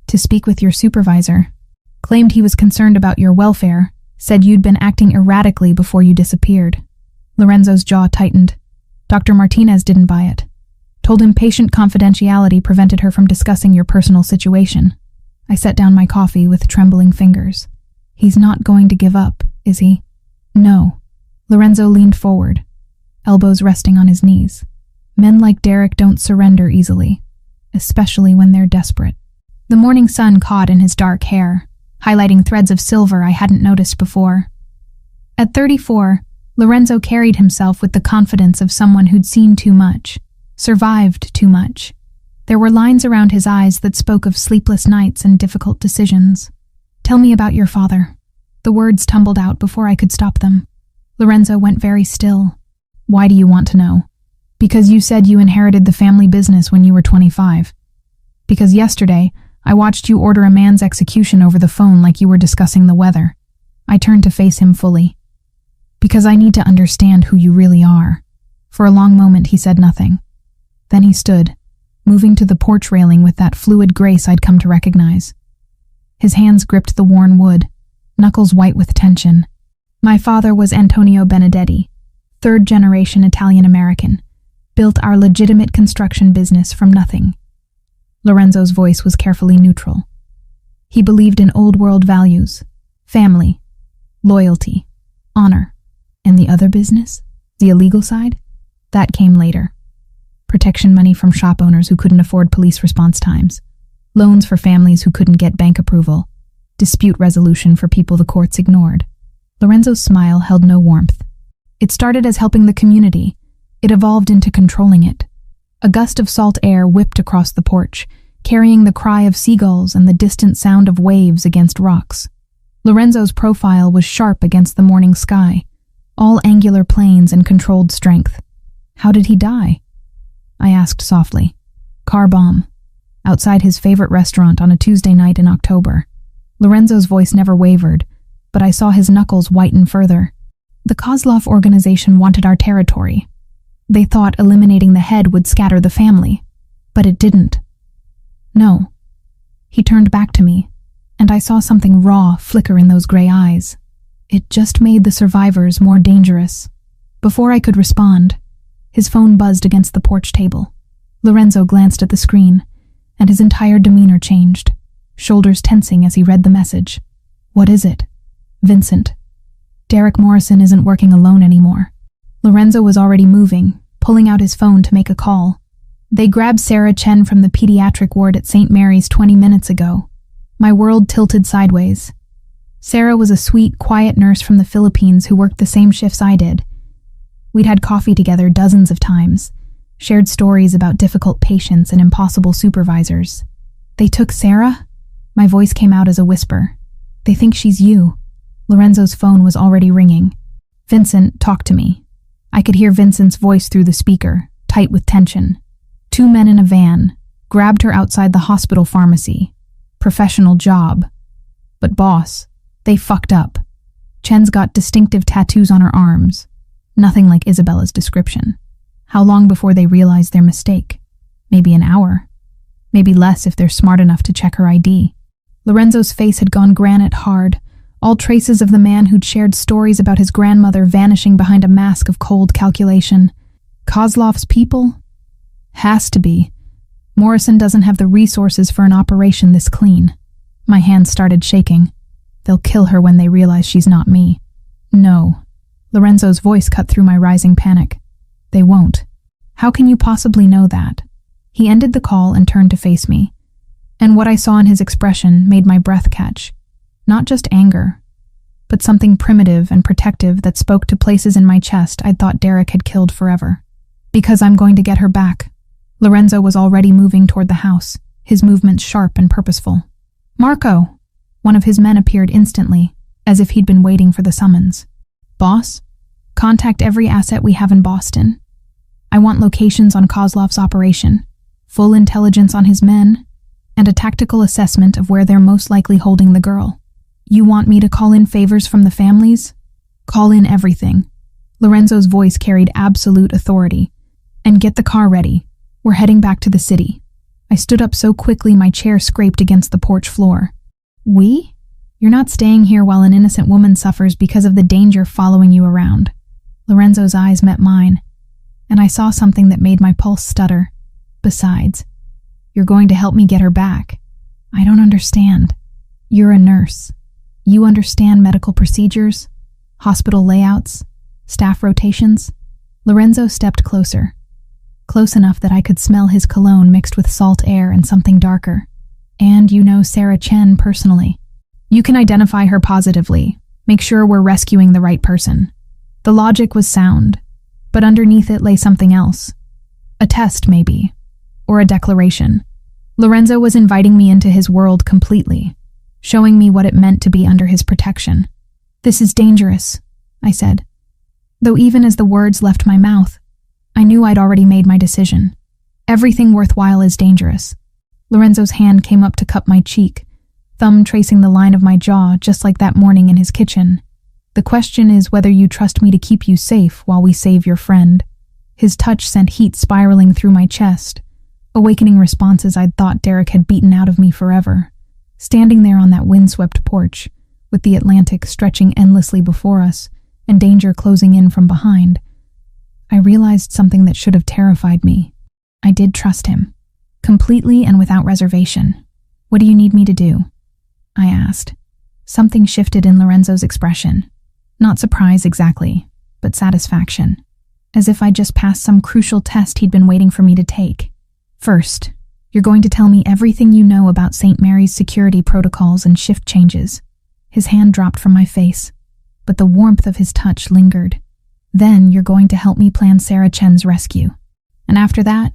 Speaker 1: "To speak with your supervisor. Claimed he was concerned about your welfare, said you'd been acting erratically before you disappeared." Lorenzo's jaw tightened. "Dr. Martinez didn't buy it. Told him patient confidentiality prevented her from discussing your personal situation." I set down my coffee with trembling fingers. "He's not going to give up, is he?" "No." Lorenzo leaned forward, elbows resting on his knees. "Men like Derek don't surrender easily, especially when they're desperate." The morning sun caught in his dark hair, highlighting threads of silver I hadn't noticed before. At 34, Lorenzo carried himself with the confidence of someone who'd seen too much, survived too much. There were lines around his eyes that spoke of sleepless nights and difficult decisions. "Tell me about your father." The words tumbled out before I could stop them. Lorenzo went very still. "Why do you want to know?" "Because you said you inherited the family business when you were 25. Because yesterday, I watched you order a man's execution over the phone like you were discussing the weather." I turned to face him fully. "Because I need to understand who you really are." For a long moment he said nothing. Then he stood, moving to the porch railing with that fluid grace I'd come to recognize. His hands gripped the worn wood, knuckles white with tension. "My father was Antonio Benedetti, third-generation Italian-American, built our legitimate construction business from nothing." Lorenzo's voice was carefully neutral. "He believed in old-world values, family, loyalty, honor. And the other business, the illegal side, that came later. Protection money from shop owners who couldn't afford police response times, loans for families who couldn't get bank approval, dispute resolution for people the courts ignored." Lorenzo's smile held no warmth. "It started as helping the community. It evolved into controlling it." A gust of salt air whipped across the porch, carrying the cry of seagulls and the distant sound of waves against rocks. Lorenzo's profile was sharp against the morning sky, all angular planes and controlled strength. "How did he die?" I asked softly. "Car bomb. outside his favorite restaurant on a Tuesday night in October. Lorenzo's voice never wavered, but I saw his knuckles whiten further. The Kozlov organization wanted our territory. They thought eliminating the head would scatter the family, but it didn't. No. He turned back to me, and I saw something raw flicker in those gray eyes. It just made the survivors more dangerous. Before I could respond, his phone buzzed against the porch table. Lorenzo glanced at the screen, and his entire demeanor changed, shoulders tensing as he read the message. What is it? Vincent. Derek Morrison isn't working alone anymore. Lorenzo was already moving, pulling out his phone to make a call. They grabbed Sarah Chen from the pediatric ward at St. Mary's 20 minutes ago. My world tilted sideways. Sarah was a sweet, quiet nurse from the Philippines who worked the same shifts I did. We'd had coffee together dozens of times, shared stories about difficult patients and impossible supervisors. They took Sarah? My voice came out as a whisper. They think she's you. Lorenzo's phone was already ringing. Vincent, talk to me. I could hear Vincent's voice through the speaker, tight with tension. 2 men in a van grabbed her outside the hospital pharmacy. Professional job. But boss, they fucked up. Chen's got distinctive tattoos on her arms. Nothing like Isabella's description. How long before they realize their mistake? Maybe an hour. Maybe less if they're smart enough to check her ID. Lorenzo's face had gone granite hard, all traces of the man who'd shared stories about his grandmother vanishing behind a mask of cold calculation. Kozlov's people? Has to be. Morrison doesn't have the resources for an operation this clean. My hands started shaking. They'll kill her when they realize she's not me. No. Lorenzo's voice cut through my rising panic. They won't. How can you possibly know that? He ended the call and turned to face me. And what I saw in his expression made my breath catch. Not just anger, but something primitive and protective that spoke to places in my chest I'd thought Derek had killed forever. Because I'm going to get her back. Lorenzo was already moving toward the house, his movements sharp and purposeful. Marco! One of his men appeared instantly, as if he'd been waiting for the summons. Boss? Contact every asset we have in Boston. I want locations on Kozlov's operation, full intelligence on his men, and a tactical assessment of where they're most likely holding the girl. You want me to call in favors from the families? Call in everything. Lorenzo's voice carried absolute authority. And get the car ready. We're heading back to the city. I stood up so quickly my chair scraped against the porch floor. We? You're not staying here while an innocent woman suffers because of the danger following you around. Lorenzo's eyes met mine, and I saw something that made my pulse stutter. Besides, you're going to help me get her back. I don't understand. You're a nurse. You understand medical procedures, hospital layouts, staff rotations. Lorenzo stepped closer. Close enough that I could smell his cologne mixed with salt air and something darker. And you know Sarah Chen personally. You can identify her positively. Make sure we're rescuing the right person. The logic was sound, but underneath it lay something else. A test, maybe. Or a declaration. Lorenzo was inviting me into his world completely, showing me what it meant to be under his protection. This is dangerous, I said. Though even as the words left my mouth, I knew I'd already made my decision. Everything worthwhile is dangerous. Lorenzo's hand came up to cup my cheek, thumb tracing the line of my jaw just like that morning in his kitchen. The question is whether you trust me to keep you safe while we save your friend. His touch sent heat spiraling through my chest, awakening responses I'd thought Derek had beaten out of me forever. Standing there on that windswept porch, with the Atlantic stretching endlessly before us and danger closing in from behind, I realized something that should have terrified me. I did trust him, completely and without reservation. What do you need me to do? I asked. Something shifted in Lorenzo's expression. Not surprise exactly, but satisfaction. As if I'd just passed some crucial test he'd been waiting for me to take. First, you're going to tell me everything you know about St. Mary's security protocols and shift changes. His hand dropped from my face, but the warmth of his touch lingered. Then you're going to help me plan Sarah Chen's rescue. And after that,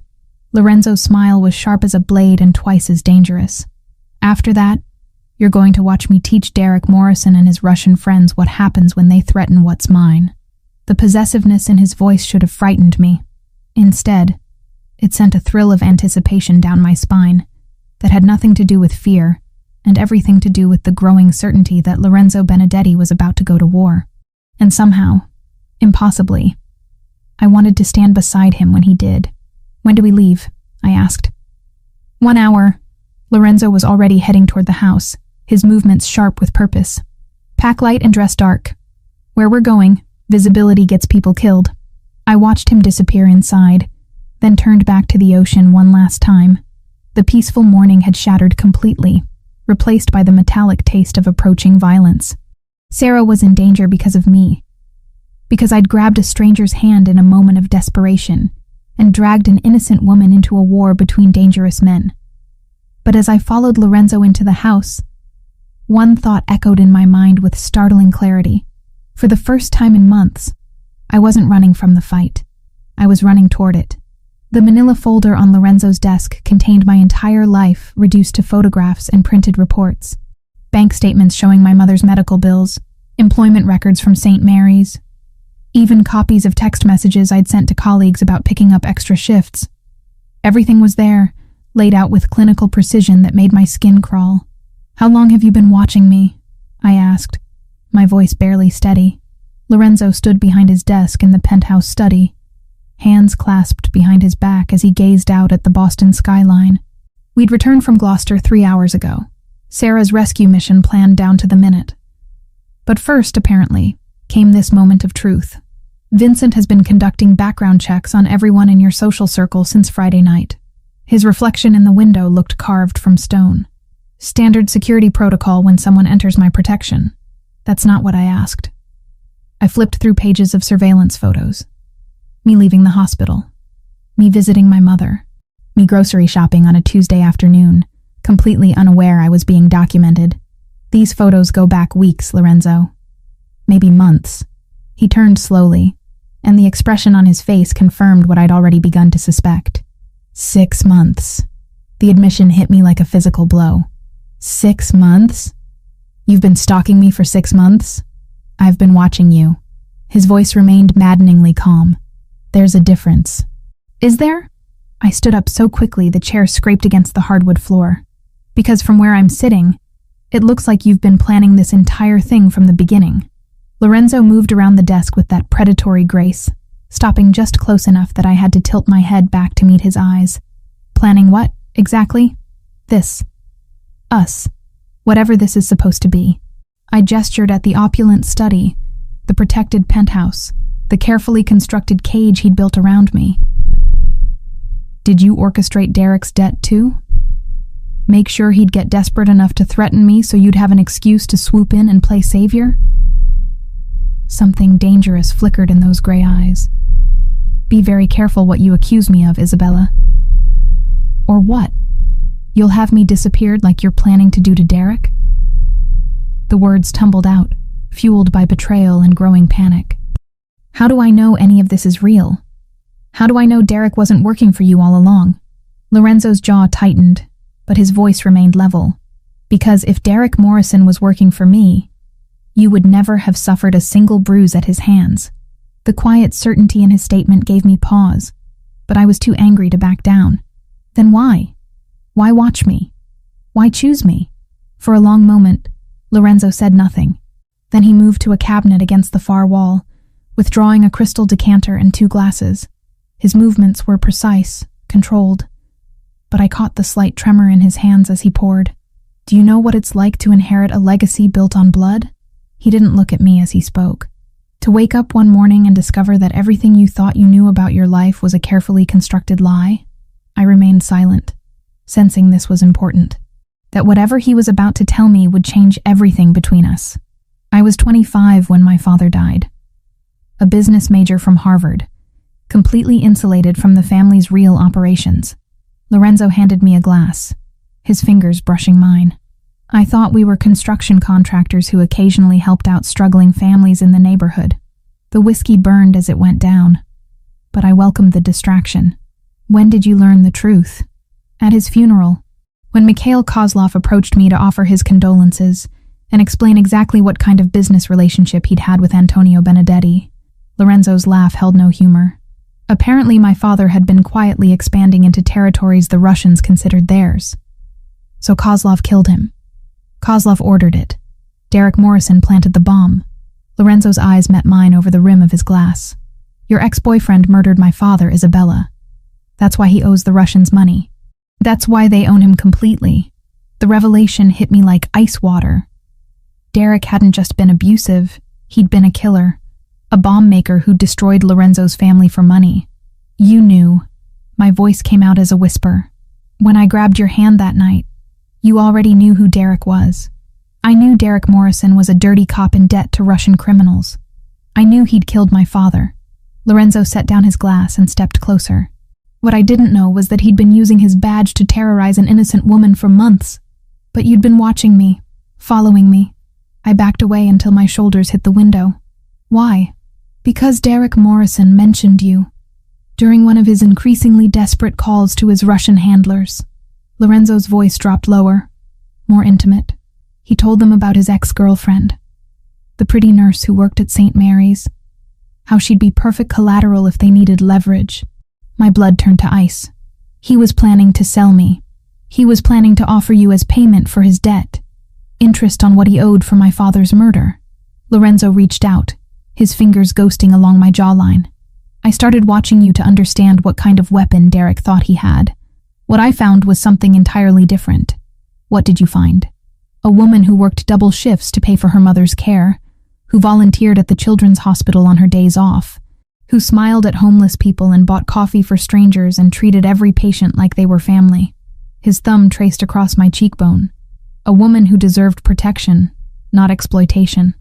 Speaker 1: Lorenzo's smile was sharp as a blade and twice as dangerous. After that, you're going to watch me teach Derek Morrison and his Russian friends what happens when they threaten what's mine. The possessiveness in his voice should have frightened me. Instead, it sent a thrill of anticipation down my spine. that had nothing to do with fear and everything to do with the growing certainty that Lorenzo Benedetti was about to go to war. And somehow, impossibly, I wanted to stand beside him when he did. "When do we leave?" I asked. 1 hour. Lorenzo was already heading toward the house, his movements sharp with purpose. "Pack light and dress dark. Where we're going, visibility gets people killed." I watched him disappear inside, then turned back to the ocean one last time. The peaceful morning had shattered completely, replaced by the metallic taste of approaching violence. Sarah was in danger because of me, because I'd grabbed a stranger's hand in a moment of desperation and dragged an innocent woman into a war between dangerous men. But as I followed Lorenzo into the house, one thought echoed in my mind with startling clarity. For the first time in months, I wasn't running from the fight. I was running toward it. The manila folder on Lorenzo's desk contained my entire life reduced to photographs and printed reports. Bank statements showing my mother's medical bills, employment records from St. Mary's, even copies of text messages I'd sent to colleagues about picking up extra shifts. Everything was there, laid out with clinical precision that made my skin crawl. "How long have you been watching me?" I asked, my voice barely steady. Lorenzo stood behind his desk in the penthouse study, hands clasped behind his back as he gazed out at the Boston skyline. We'd returned from Gloucester 3 hours ago, Sarah's rescue mission planned down to the minute. But first, apparently, came this moment of truth. Vincent has been conducting background checks on everyone in your social circle since Friday night. His reflection in the window looked carved from stone. Standard security protocol when someone enters my protection. That's not what I asked. I flipped through pages of surveillance photos. Me leaving the hospital. Me visiting my mother. Me grocery shopping on a Tuesday afternoon, completely unaware I was being documented. These photos go back weeks, Lorenzo. Maybe months. He turned slowly, and the expression on his face confirmed what I'd already begun to suspect. 6 months. The admission hit me like a physical blow. 6 months? You've been stalking me for 6 months? I've been watching you. His voice remained maddeningly calm. There's a difference. Is there? I stood up so quickly the chair scraped against the hardwood floor. Because from where I'm sitting, it looks like you've been planning this entire thing from the beginning. Lorenzo moved around the desk with that predatory grace, stopping just close enough that I had to tilt my head back to meet his eyes. Planning what, exactly? This. Us. Whatever this is supposed to be. I gestured at the opulent study, the protected penthouse, the carefully constructed cage he'd built around me. Did you orchestrate Derek's debt too? Make sure he'd get desperate enough to threaten me so you'd have an excuse to swoop in and play savior? Something dangerous flickered in those gray eyes. Be very careful what you accuse me of, Isabella. Or what? You'll have me disappeared like you're planning to do to Derek? The words tumbled out, fueled by betrayal and growing panic. How do I know any of this is real? How do I know Derek wasn't working for you all along? Lorenzo's jaw tightened, but his voice remained level. Because if Derek Morrison was working for me, you would never have suffered a single bruise at his hands. The quiet certainty in his statement gave me pause, but I was too angry to back down. Then why? Why watch me? Why choose me? For a long moment, Lorenzo said nothing. Then he moved to a cabinet against the far wall, withdrawing a crystal decanter and 2 glasses. His movements were precise, controlled, but I caught the slight tremor in his hands as he poured. Do you know what it's like to inherit a legacy built on blood? He didn't look at me as he spoke. To wake up one morning and discover that everything you thought you knew about your life was a carefully constructed lie? I remained silent, sensing this was important. That whatever he was about to tell me would change everything between us. I was 25 when my father died. A business major from Harvard, completely insulated from the family's real operations. Lorenzo handed me a glass, his fingers brushing mine. I thought we were construction contractors who occasionally helped out struggling families in the neighborhood. The whiskey burned as it went down, but I welcomed the distraction. When did you learn the truth? At his funeral, when Mikhail Kozlov approached me to offer his condolences and explain exactly what kind of business relationship he'd had with Antonio Benedetti. Lorenzo's laugh held no humor. Apparently my father had been quietly expanding into territories the Russians considered theirs. So Kozlov killed him. Kozlov ordered it. Derek Morrison planted the bomb. Lorenzo's eyes met mine over the rim of his glass. Your ex-boyfriend murdered my father, Isabella. That's why he owes the Russians money. That's why they own him completely. The revelation hit me like ice water. Derek hadn't just been abusive, he'd been a killer. A bomb maker who destroyed Lorenzo's family for money. You knew. My voice came out as a whisper. When I grabbed your hand that night, you already knew who Derek was. I knew Derek Morrison was a dirty cop in debt to Russian criminals. I knew he'd killed my father. Lorenzo set down his glass and stepped closer. What I didn't know was that he'd been using his badge to terrorize an innocent woman for months. But you'd been watching me, following me. I backed away until my shoulders hit the window. Why? Because Derek Morrison mentioned you. During one of his increasingly desperate calls to his Russian handlers. Lorenzo's voice dropped lower, more intimate. He told them about his ex-girlfriend, the pretty nurse who worked at St. Mary's, how she'd be perfect collateral if they needed leverage. My blood turned to ice. He was planning to sell me. He was planning to offer you as payment for his debt, interest on what he owed for my father's murder. Lorenzo reached out, his fingers ghosting along my jawline. I started watching you to understand what kind of weapon Derek thought he had. What I found was something entirely different. What did you find? A woman who worked double shifts to pay for her mother's care, who volunteered at the children's hospital on her days off, who smiled at homeless people and bought coffee for strangers and treated every patient like they were family. His thumb traced across my cheekbone. A woman who deserved protection, not exploitation.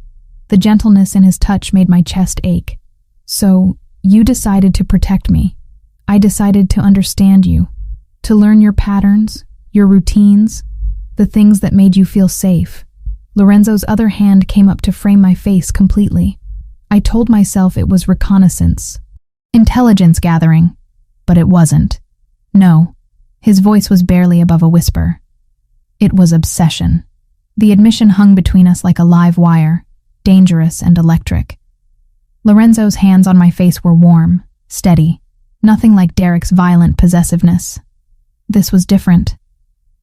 Speaker 1: The gentleness in his touch made my chest ache. So, you decided to protect me. I decided to understand you, to learn your patterns, your routines, the things that made you feel safe. Lorenzo's other hand came up to frame my face completely. I told myself it was reconnaissance, intelligence gathering, but it wasn't. No, his voice was barely above a whisper. It was obsession. The admission hung between us like a live wire, dangerous and electric. Lorenzo's hands on my face were warm, steady, nothing like Derek's violent possessiveness. This was different.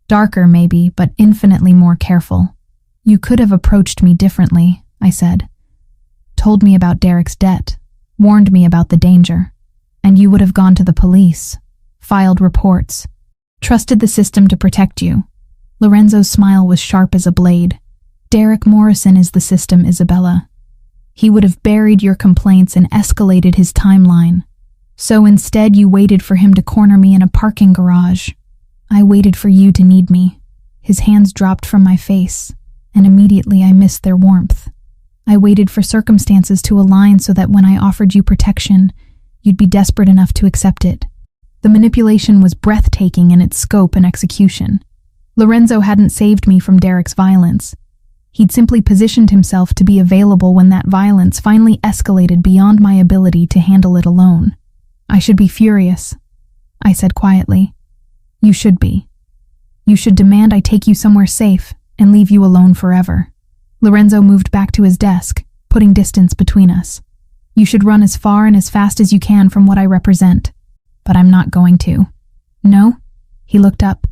Speaker 1: Darker, maybe, but infinitely more careful. You could have approached me differently, I said. Told me about Derek's debt, warned me about the danger, and you would have gone to the police, filed reports, trusted the system to protect you. Lorenzo's smile was sharp as a blade. Derek Morrison is the system, Isabella. He would have buried your complaints and escalated his timeline. So instead you waited for him to corner me in a parking garage. I waited for you to need me. His hands dropped from my face, and immediately I missed their warmth. I waited for circumstances to align so that when I offered you protection, you'd be desperate enough to accept it. The manipulation was breathtaking in its scope and execution. Lorenzo hadn't saved me from Derek's violence. He'd simply positioned himself to be available when that violence finally escalated beyond my ability to handle it alone. I should be furious, I said quietly. You should be. You should demand I take you somewhere safe and leave you alone forever. Lorenzo moved back to his desk, putting distance between us. You should run as far and as fast as you can from what I represent. But I'm not going to. No? He looked up,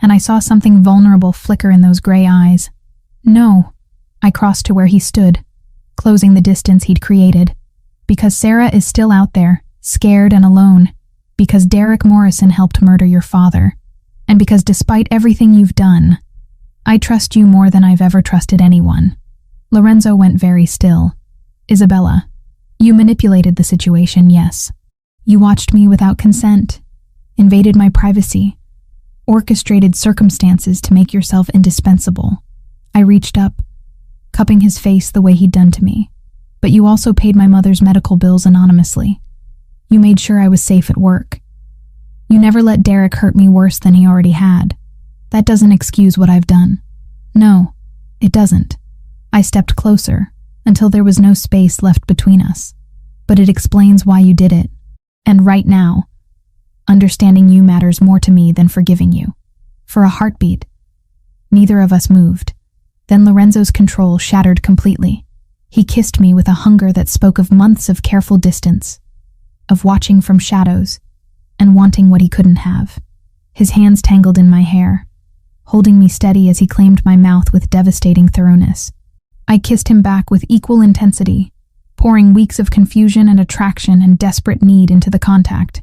Speaker 1: and I saw something vulnerable flicker in those gray eyes. No. I crossed to where he stood, closing the distance he'd created. Because Sarah is still out there, scared and alone. Because Derek Morrison helped murder your father. And because despite everything you've done, I trust you more than I've ever trusted anyone. Lorenzo went very still. Isabella, you manipulated the situation, yes. You watched me without consent, invaded my privacy, orchestrated circumstances to make yourself indispensable. I reached up, cupping his face the way he'd done to me. But you also paid my mother's medical bills anonymously. You made sure I was safe at work. You never let Derek hurt me worse than he already had. That doesn't excuse what I've done. No, it doesn't. I stepped closer, until there was no space left between us. But it explains why you did it. And right now, understanding you matters more to me than forgiving you. For a heartbeat, neither of us moved. Then Lorenzo's control shattered completely. He kissed me with a hunger that spoke of months of careful distance, of watching from shadows, and wanting what he couldn't have. His hands tangled in my hair, holding me steady as he claimed my mouth with devastating thoroughness. I kissed him back with equal intensity, pouring weeks of confusion and attraction and desperate need into the contact.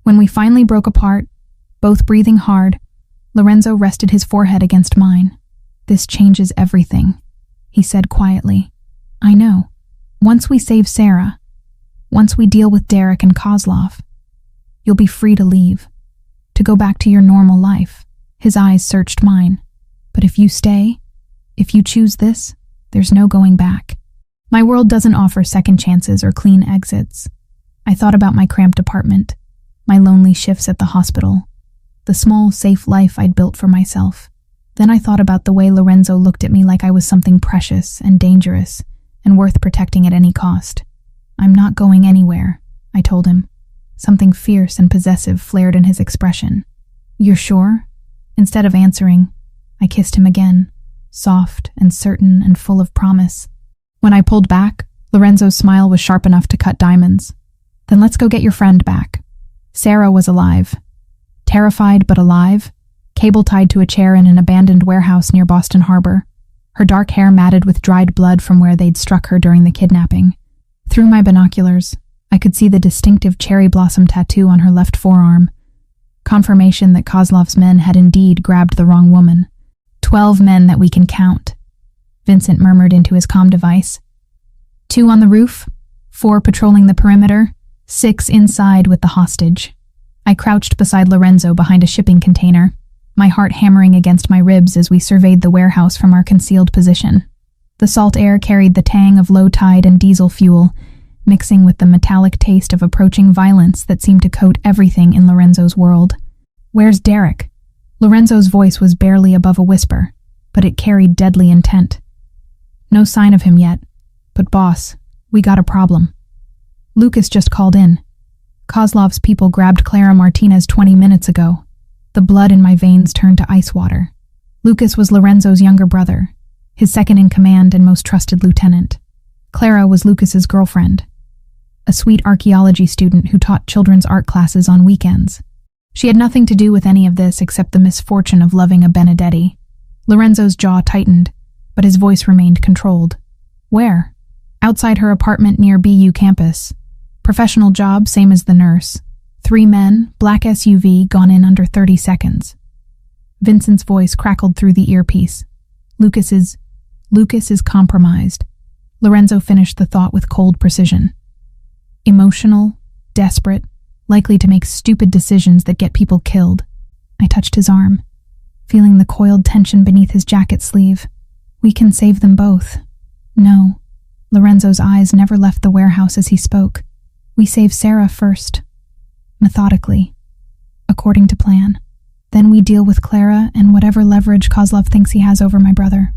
Speaker 1: When we finally broke apart, both breathing hard, Lorenzo rested his forehead against mine. "This changes everything," he said quietly. "I know. Once we save Sarah, once we deal with Derek and Kozlov, you'll be free to leave, to go back to your normal life." His eyes searched mine. "But if you stay, if you choose this, there's no going back." My world doesn't offer second chances or clean exits. I thought about my cramped apartment, my lonely shifts at the hospital, the small, safe life I'd built for myself. Then I thought about the way Lorenzo looked at me like I was something precious and dangerous and worth protecting at any cost. "I'm not going anywhere," I told him. Something fierce and possessive flared in his expression. "You're sure?" Instead of answering, I kissed him again, soft and certain and full of promise. When I pulled back, Lorenzo's smile was sharp enough to cut diamonds. "Then let's go get your friend back." Sarah was alive. Terrified but alive, cable tied to a chair in an abandoned warehouse near Boston Harbor, her dark hair matted with dried blood from where they'd struck her during the kidnapping. Through my binoculars, I could see the distinctive cherry blossom tattoo on her left forearm, confirmation that Kozlov's men had indeed grabbed the wrong woman. 12 men that we can count," Vincent murmured into his comm device. 2 on the roof, 4 patrolling the perimeter, 6 inside with the hostage. I crouched beside Lorenzo behind a shipping container, my heart hammering against my ribs as we surveyed the warehouse from our concealed position. The salt air carried the tang of low tide and diesel fuel, mixing with the metallic taste of approaching violence that seemed to coat everything in Lorenzo's world. "Where's Derek?" Lorenzo's voice was barely above a whisper, but it carried deadly intent. "No sign of him yet, but boss, we got a problem. Lucas just called in. Kozlov's people grabbed Clara Martinez 20 minutes ago." The blood in my veins turned to ice water. Lucas was Lorenzo's younger brother, his second-in-command and most trusted lieutenant. Clara was Lucas's girlfriend, a sweet archaeology student who taught children's art classes on weekends. She had nothing to do with any of this except the misfortune of loving a Benedetti. Lorenzo's jaw tightened, but his voice remained controlled. "Where?" "Outside her apartment near BU campus. Professional job, same as the nurse. 3 men, black SUV, gone in under 30 seconds. Vincent's voice crackled through the earpiece. Lucas is compromised." Lorenzo finished the thought with cold precision. "Emotional, desperate, likely to make stupid decisions that get people killed." I touched his arm, feeling the coiled tension beneath his jacket sleeve. "We can save them both." "No." Lorenzo's eyes never left the warehouse as he spoke. "We save Sarah first. Methodically. According to plan. Then we deal with Clara and whatever leverage Kozlov thinks he has over my brother."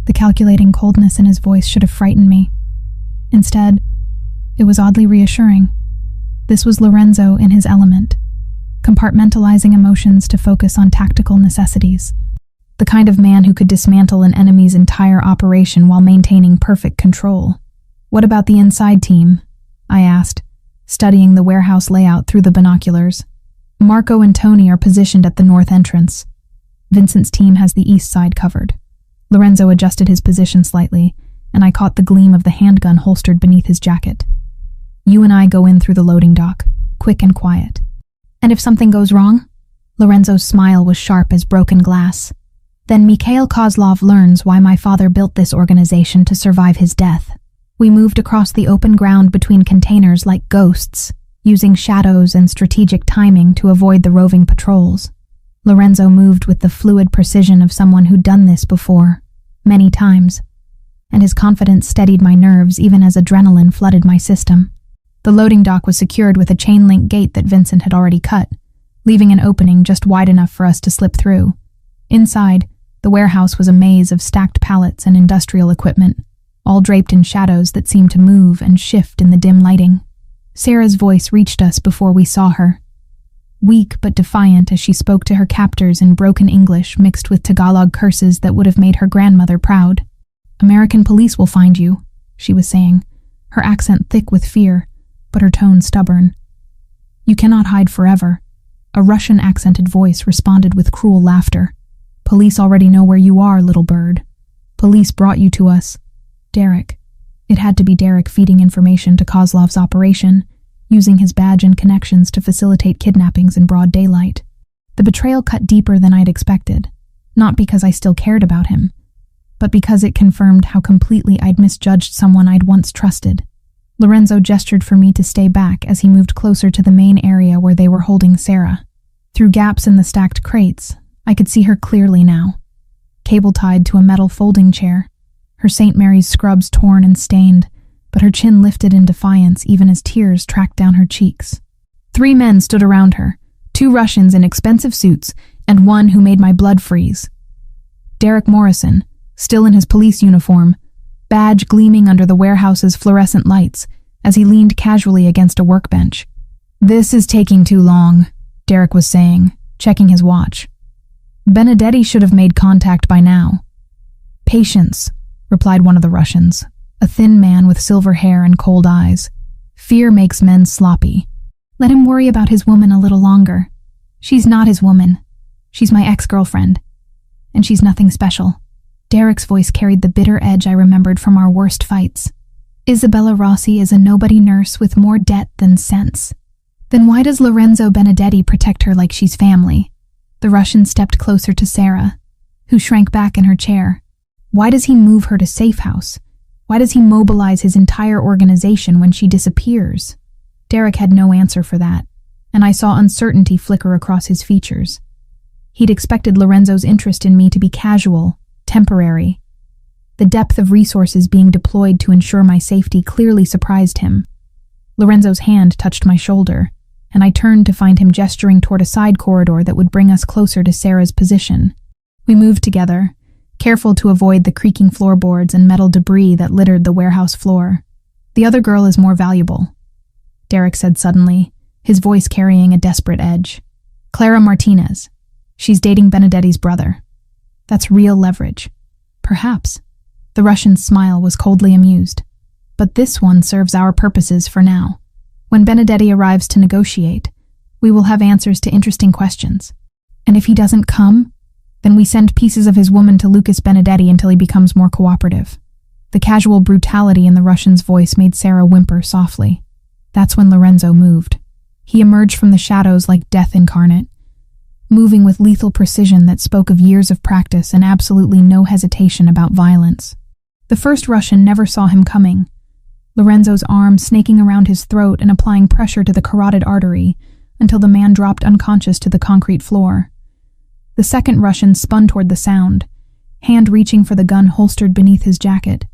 Speaker 1: The calculating coldness in his voice should have frightened me. Instead, it was oddly reassuring. This was Lorenzo in his element, compartmentalizing emotions to focus on tactical necessities. The kind of man who could dismantle an enemy's entire operation while maintaining perfect control. "What about the inside team?" I asked, studying the warehouse layout through the binoculars. "Marco and Tony are positioned at the north entrance. Vincent's team has the east side covered." Lorenzo adjusted his position slightly, and I caught the gleam of the handgun holstered beneath his jacket. "You and I go in through the loading dock, quick and quiet." "And if something goes wrong?" Lorenzo's smile was sharp as broken glass. "Then Mikhail Kozlov learns why my father built this organization to survive his death. We moved across the open ground between containers like ghosts, using shadows and strategic timing to avoid the roving patrols. Lorenzo moved with the fluid precision of someone who'd done this before, many times, and his confidence steadied my nerves even as adrenaline flooded my system. The loading dock was secured with a chain-link gate that Vincent had already cut, leaving an opening just wide enough for us to slip through. Inside, the warehouse was a maze of stacked pallets and industrial equipment, all draped in shadows that seemed to move and shift in the dim lighting. Sarah's voice reached us before we saw her, weak but defiant as she spoke to her captors in broken English mixed with Tagalog curses that would have made her grandmother proud. "American police will find you," she was saying, her accent thick with fear, but her tone stubborn. "You cannot hide forever." A Russian-accented voice responded with cruel laughter. Police already know where you are, little bird. Police brought you to us. Derek. It had to be Derek feeding information to Kozlov's operation, using his badge and connections to facilitate kidnappings in broad daylight. The betrayal cut deeper than I'd expected, not because I still cared about him, but because it confirmed how completely I'd misjudged someone I'd once trusted. Lorenzo gestured for me to stay back as he moved closer to the main area where they were holding Sarah. Through gaps in the stacked crates, I could see her clearly now, cable-tied to a metal folding chair, her St. Mary's scrubs torn and stained, but her chin lifted in defiance even as tears tracked down her cheeks. 3 men stood around her, 2 Russians in expensive suits, and one who made my blood freeze. Derek Morrison, still in his police uniform, badge gleaming under the warehouse's fluorescent lights as he leaned casually against a workbench. "This is taking too long," Derek was saying, checking his watch. "Benedetti should have made contact by now." "Patience," replied one of the Russians, a thin man with silver hair and cold eyes. "Fear makes men sloppy. Let him worry about his woman a little longer. She's not his woman. She's my ex-girlfriend. And she's nothing special." Derek's voice carried the bitter edge I remembered from our worst fights. "Isabella Rossi is a nobody nurse with more debt than sense. Then why does Lorenzo Benedetti protect her like she's family?" The Russian stepped closer to Sarah, who shrank back in her chair. "Why does he move her to safe house? Why does he mobilize his entire organization when she disappears?" Derek had no answer for that, and I saw uncertainty flicker across his features. He'd expected Lorenzo's interest in me to be casual, temporary. The depth of resources being deployed to ensure my safety clearly surprised him. Lorenzo's hand touched my shoulder, and I turned to find him gesturing toward a side corridor that would bring us closer to Sarah's position. We moved together, careful to avoid the creaking floorboards and metal debris that littered the warehouse floor. "The other girl is more valuable," Derek said suddenly, his voice carrying a desperate edge. "Clara Martinez. She's dating Benedetti's brother. That's real leverage." "Perhaps." The Russian's smile was coldly amused. "But this one serves our purposes for now. When Benedetti arrives to negotiate, we will have answers to interesting questions. And if he doesn't come, then we send pieces of his woman to Lucas Benedetti until he becomes more cooperative." The casual brutality in the Russian's voice made Sarah whimper softly. That's when Lorenzo moved. He emerged from the shadows like death incarnate, moving with lethal precision that spoke of years of practice and absolutely no hesitation about violence. The first Russian never saw him coming, Lorenzo's arm snaking around his throat and applying pressure to the carotid artery until the man dropped unconscious to the concrete floor. The second Russian spun toward the sound, hand reaching for the gun holstered beneath his jacket,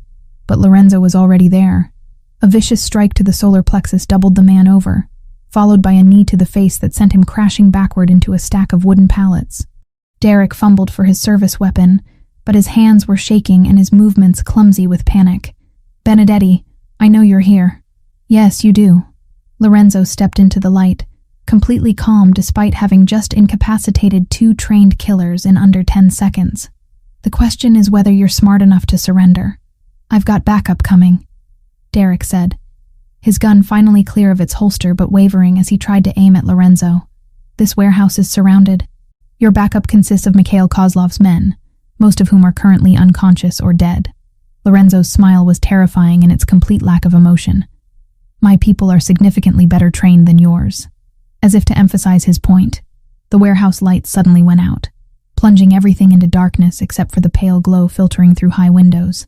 Speaker 1: but Lorenzo was already there. A vicious strike to the solar plexus doubled the man over, followed by a knee to the face that sent him crashing backward into a stack of wooden pallets. Derek fumbled for his service weapon, but his hands were shaking and his movements clumsy with panic. "Benedetti, I know you're here." "Yes, you do." Lorenzo stepped into the light, completely calm despite having just incapacitated 2 trained killers in under 10 seconds. "The question is whether you're smart enough to surrender. I've got backup coming," Derek said, his gun finally clear of its holster but wavering as he tried to aim at Lorenzo. "This warehouse is surrounded. Your backup consists of Mikhail Kozlov's men, most of whom are currently unconscious or dead." Lorenzo's smile was terrifying in its complete lack of emotion. "My people are significantly better trained than yours." As if to emphasize his point, the warehouse lights suddenly went out, plunging everything into darkness except for the pale glow filtering through high windows.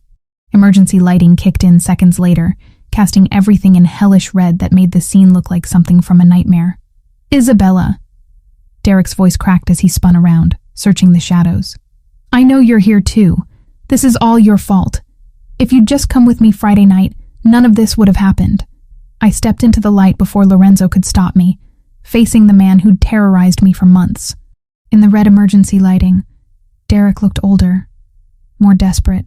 Speaker 1: Emergency lighting kicked in seconds later, casting everything in hellish red that made the scene look like something from a nightmare. "Isabella!" Derek's voice cracked as he spun around, searching the shadows. "I know you're here too. This is all your fault. If you'd just come with me Friday night, none of this would have happened." I stepped into the light before Lorenzo could stop me, facing the man who'd terrorized me for months. In the red emergency lighting, Derek looked older, more desperate,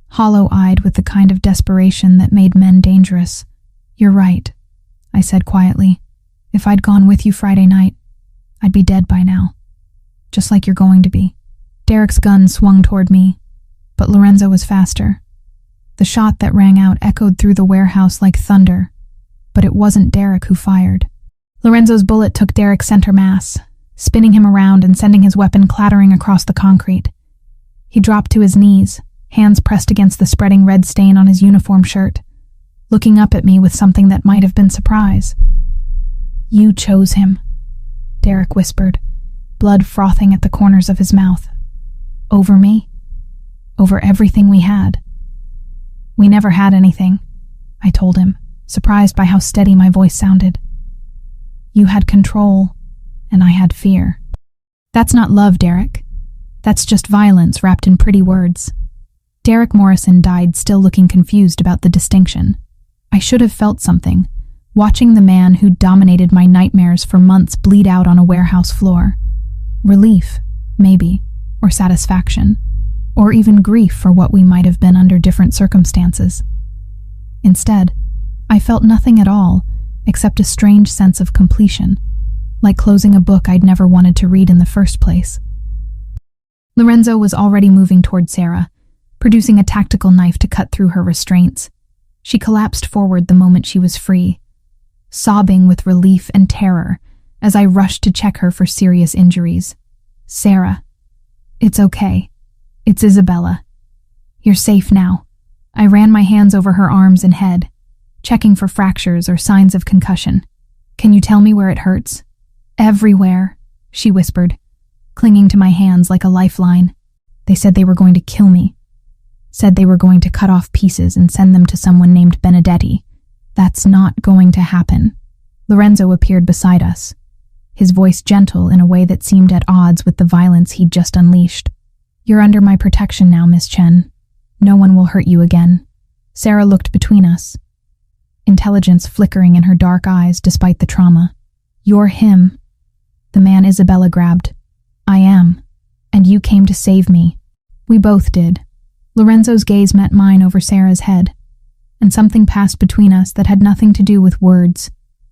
Speaker 1: hollow-eyed with the kind of desperation that made men dangerous. "You're right," I said quietly. "If I'd gone with you Friday night, I'd be dead by now. Just like you're going to be." Derek's gun swung toward me, but Lorenzo was faster. The shot that rang out echoed through the warehouse like thunder, but it wasn't Derek who fired. Lorenzo's bullet took Derek's center mass, spinning him around and sending his weapon clattering across the concrete. He dropped to his knees, hands pressed against the spreading red stain on his uniform shirt, looking up at me with something that might have been surprise. "You chose him," Derek whispered, blood frothing at the corners of his mouth. "Over me? Over everything we had." "We never had anything," I told him, surprised by how steady my voice sounded. "You had control, and I had fear." "That's not love, Derek. That's just violence wrapped in pretty words." Derek Morrison died still looking confused about the distinction. I should have felt something, watching the man who dominated my nightmares for months bleed out on a warehouse floor. Relief, maybe, or satisfaction, or even grief for what we might have been under different circumstances. Instead, I felt nothing at all except a strange sense of completion, like closing a book I'd never wanted to read in the first place. Lorenzo was already moving toward Sarah, producing a tactical knife to cut through her restraints. She collapsed forward the moment she was free, sobbing with relief and terror as I rushed to check her for serious injuries. "Sarah, it's okay. It's Isabella. You're safe now." I ran my hands over her arms and head, checking for fractures or signs of concussion. "Can you tell me where it hurts?" "Everywhere," she whispered, clinging to my hands like a lifeline. "They said they were going to kill me. Said they were going to cut off pieces and send them to someone named Benedetti. That's not going to happen." Lorenzo appeared beside us, his voice gentle in a way that seemed at odds with the violence he'd just unleashed. "You're under my protection now, Miss Chen. No one will hurt you again." Sarah looked between us, intelligence flickering in her dark eyes despite the trauma. "You're him, the man Isabella grabbed." "I am, and you came to save me." We both did. Lorenzo's gaze met mine over Sarah's head, and something passed between us that had nothing to do with words,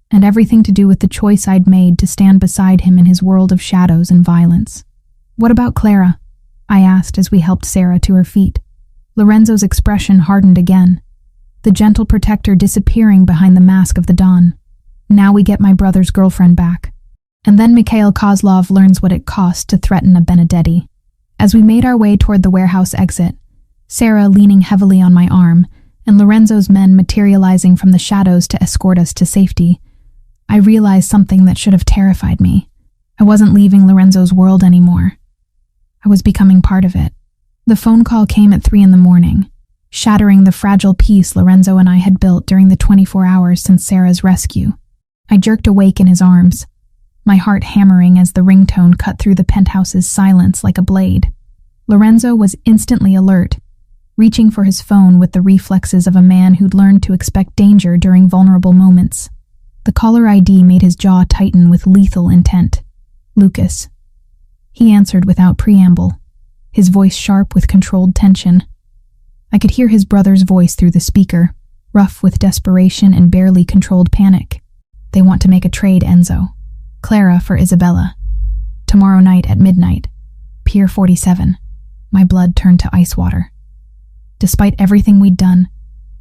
Speaker 1: and everything to do with the choice I'd made to stand beside him in his world of shadows and violence. "What about Clara?" I asked as we helped Sarah to her feet. Lorenzo's expression hardened again, the gentle protector disappearing behind the mask of the Don. "Now we get my brother's girlfriend back." And then Mikhail Kozlov learns what it cost to threaten a Benedetti. As we made our way toward the warehouse exit, Sarah leaning heavily on my arm, and Lorenzo's men materializing from the shadows to escort us to safety, I realized something that should have terrified me. I wasn't leaving Lorenzo's world anymore. I was becoming part of it. The phone call came at 3 a.m, shattering the fragile peace Lorenzo and I had built during the 24 hours since Sarah's rescue. I jerked awake in his arms, my heart hammering as the ringtone cut through the penthouse's silence like a blade. Lorenzo was instantly alert, reaching for his phone with the reflexes of a man who'd learned to expect danger during vulnerable moments. The caller ID made his jaw tighten with lethal intent. "Lucas." He answered without preamble, his voice sharp with controlled tension. I could hear his brother's voice through the speaker, rough with desperation and barely controlled panic. "They want to make a trade, Enzo. Clara for Isabella. Tomorrow night at midnight. Pier 47. My blood turned to ice water. Despite everything we'd done,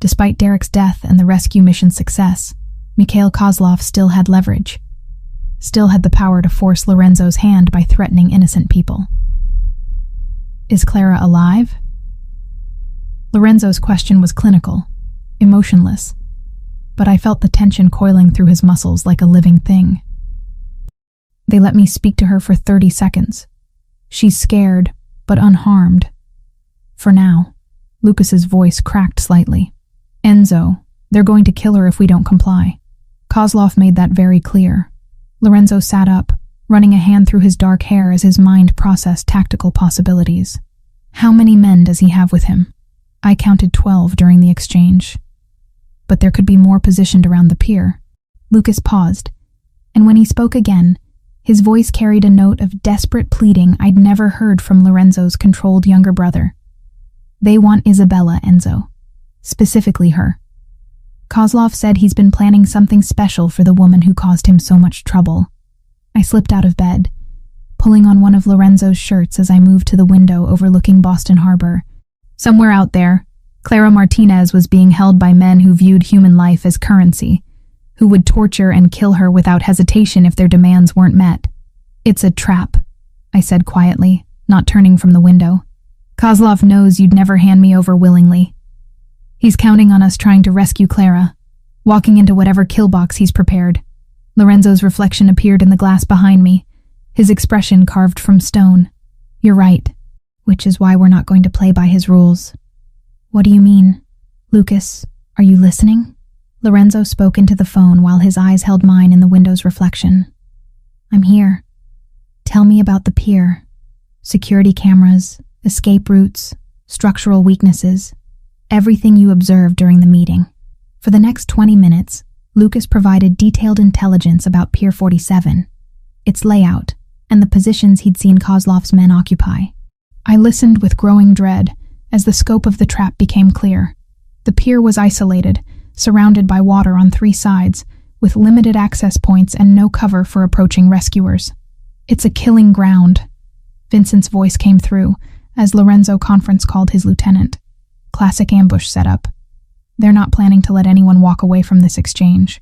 Speaker 1: despite Derek's death and the rescue mission's success, Mikhail Kozlov still had leverage. Still had the power to force Lorenzo's hand by threatening innocent people. "Is Clara alive?" Lorenzo's question was clinical, emotionless, but I felt the tension coiling through his muscles like a living thing. "They let me speak to her for 30 seconds. She's scared, but unharmed. For now." Lucas's voice cracked slightly. "Enzo, they're going to kill her if we don't comply." Kozlov made that very clear. Lorenzo sat up, running a hand through his dark hair as his mind processed tactical possibilities. "How many men does he have with him?" I counted 12 during the exchange. But there could be more positioned around the pier. Lucas paused, and when he spoke again, his voice carried a note of desperate pleading I'd never heard from Lorenzo's controlled younger brother. "They want Isabella, Enzo. Specifically her. Kozlov said he's been planning something special for the woman who caused him so much trouble." I slipped out of bed, pulling on one of Lorenzo's shirts as I moved to the window overlooking Boston Harbor. Somewhere out there, Clara Martinez was being held by men who viewed human life as currency, who would torture and kill her without hesitation if their demands weren't met. It's a trap, I said quietly, not turning from the window. Kozlov knows you'd never hand me over willingly. He's counting on us trying to rescue Clara, walking into whatever kill box he's prepared. Lorenzo's reflection appeared in the glass behind me, his expression carved from stone. You're right, which is why we're not going to play by his rules. What do you mean? Lucas, are you listening? Lorenzo spoke into the phone while his eyes held mine in the window's reflection. I'm here. Tell me about the pier. Security cameras, escape routes, structural weaknesses, everything you observed during the meeting. For the next 20 minutes, Lucas provided detailed intelligence about Pier 47, its layout, and the positions he'd seen Kozlov's men occupy. I listened with growing dread as the scope of the trap became clear. The pier was isolated, surrounded by water on 3 sides, with limited access points and no cover for approaching rescuers. It's a killing ground. Vincent's voice came through as Lorenzo conference called his lieutenant. Classic ambush setup. They're not planning to let anyone walk away from this exchange.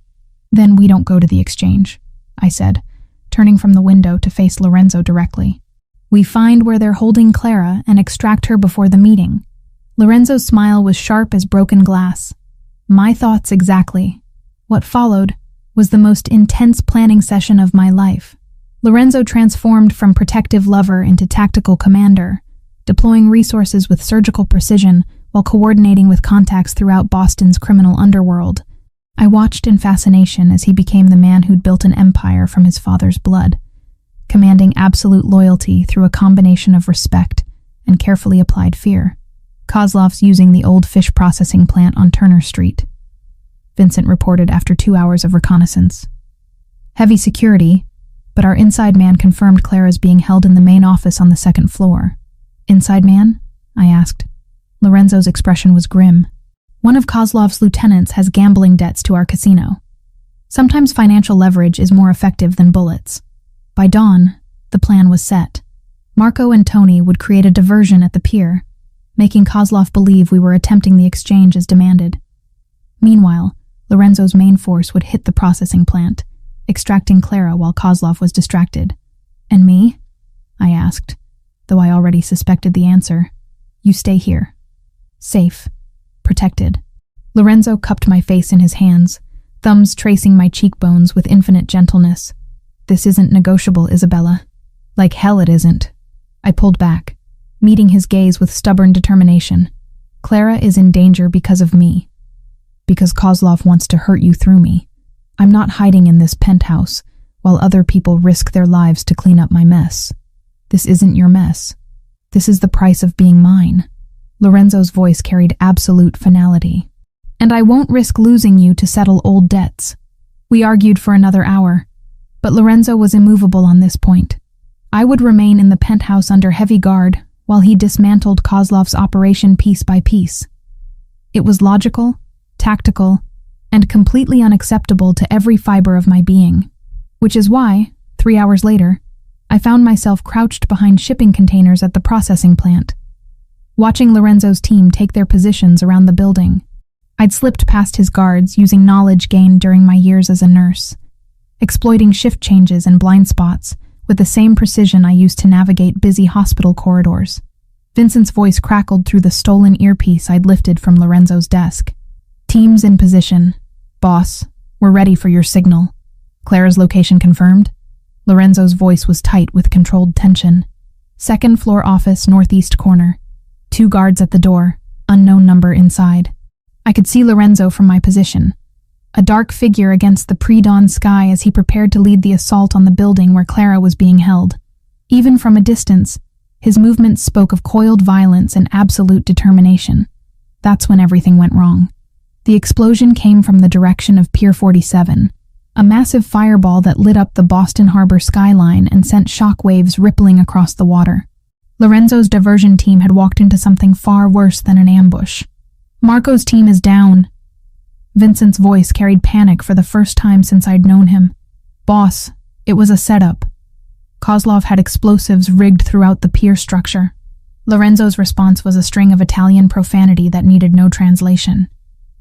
Speaker 1: Then we don't go to the exchange, I said, turning from the window to face Lorenzo directly. We find where they're holding Clara and extract her before the meeting. Lorenzo's smile was sharp as broken glass. My thoughts exactly. What followed was the most intense planning session of my life. Lorenzo transformed from protective lover into tactical commander, deploying resources with surgical precision while coordinating with contacts throughout Boston's criminal underworld. I watched in fascination as he became the man who'd built an empire from his father's blood, commanding absolute loyalty through a combination of respect and carefully applied fear. Kozlov's using the old fish processing plant on Turner Street, Vincent reported after 2 hours of reconnaissance. Heavy security, but our inside man confirmed Clara's being held in the main office on the 2nd floor. Inside man? I asked. Lorenzo's expression was grim. One of Kozlov's lieutenants has gambling debts to our casino. Sometimes financial leverage is more effective than bullets. By dawn, the plan was set. Marco and Tony would create a diversion at the pier, making Kozlov believe we were attempting the exchange as demanded. Meanwhile, Lorenzo's main force would hit the processing plant, extracting Clara while Kozlov was distracted. And me? I asked, though I already suspected the answer. You stay here. Safe. Protected. Lorenzo cupped my face in his hands, thumbs tracing my cheekbones with infinite gentleness. This isn't negotiable, Isabella. Like hell it isn't. I pulled back, meeting his gaze with stubborn determination. Clara is in danger because of me. Because Kozlov wants to hurt you through me. I'm not hiding in this penthouse, while other people risk their lives to clean up my mess. This isn't your mess. This is the price of being mine. Lorenzo's voice carried absolute finality. And I won't risk losing you to settle old debts. We argued for another hour, but Lorenzo was immovable on this point. I would remain in the penthouse under heavy guard while he dismantled Kozlov's operation piece by piece. It was logical, tactical, and completely unacceptable to every fiber of my being, which is why, 3 hours later, I found myself crouched behind shipping containers at the processing plant, watching Lorenzo's team take their positions around the building. I'd slipped past his guards using knowledge gained during my years as a nurse, exploiting shift changes and blind spots with the same precision I used to navigate busy hospital corridors. Vincent's voice crackled through the stolen earpiece I'd lifted from Lorenzo's desk. Teams in position. Boss, we're ready for your signal. Clara's location confirmed? Lorenzo's voice was tight with controlled tension. 2nd floor office, northeast corner. 2 guards at the door, unknown number inside. I could see Lorenzo from my position, a dark figure against the pre-dawn sky as he prepared to lead the assault on the building where Clara was being held. Even from a distance, his movements spoke of coiled violence and absolute determination. That's when everything went wrong. The explosion came from the direction of Pier 47, a massive fireball that lit up the Boston Harbor skyline and sent shock waves rippling across the water. Lorenzo's diversion team had walked into something far worse than an ambush. Marco's team is down. Vincent's voice carried panic for the first time since I'd known him. Boss, it was a setup. Kozlov had explosives rigged throughout the pier structure. Lorenzo's response was a string of Italian profanity that needed no translation.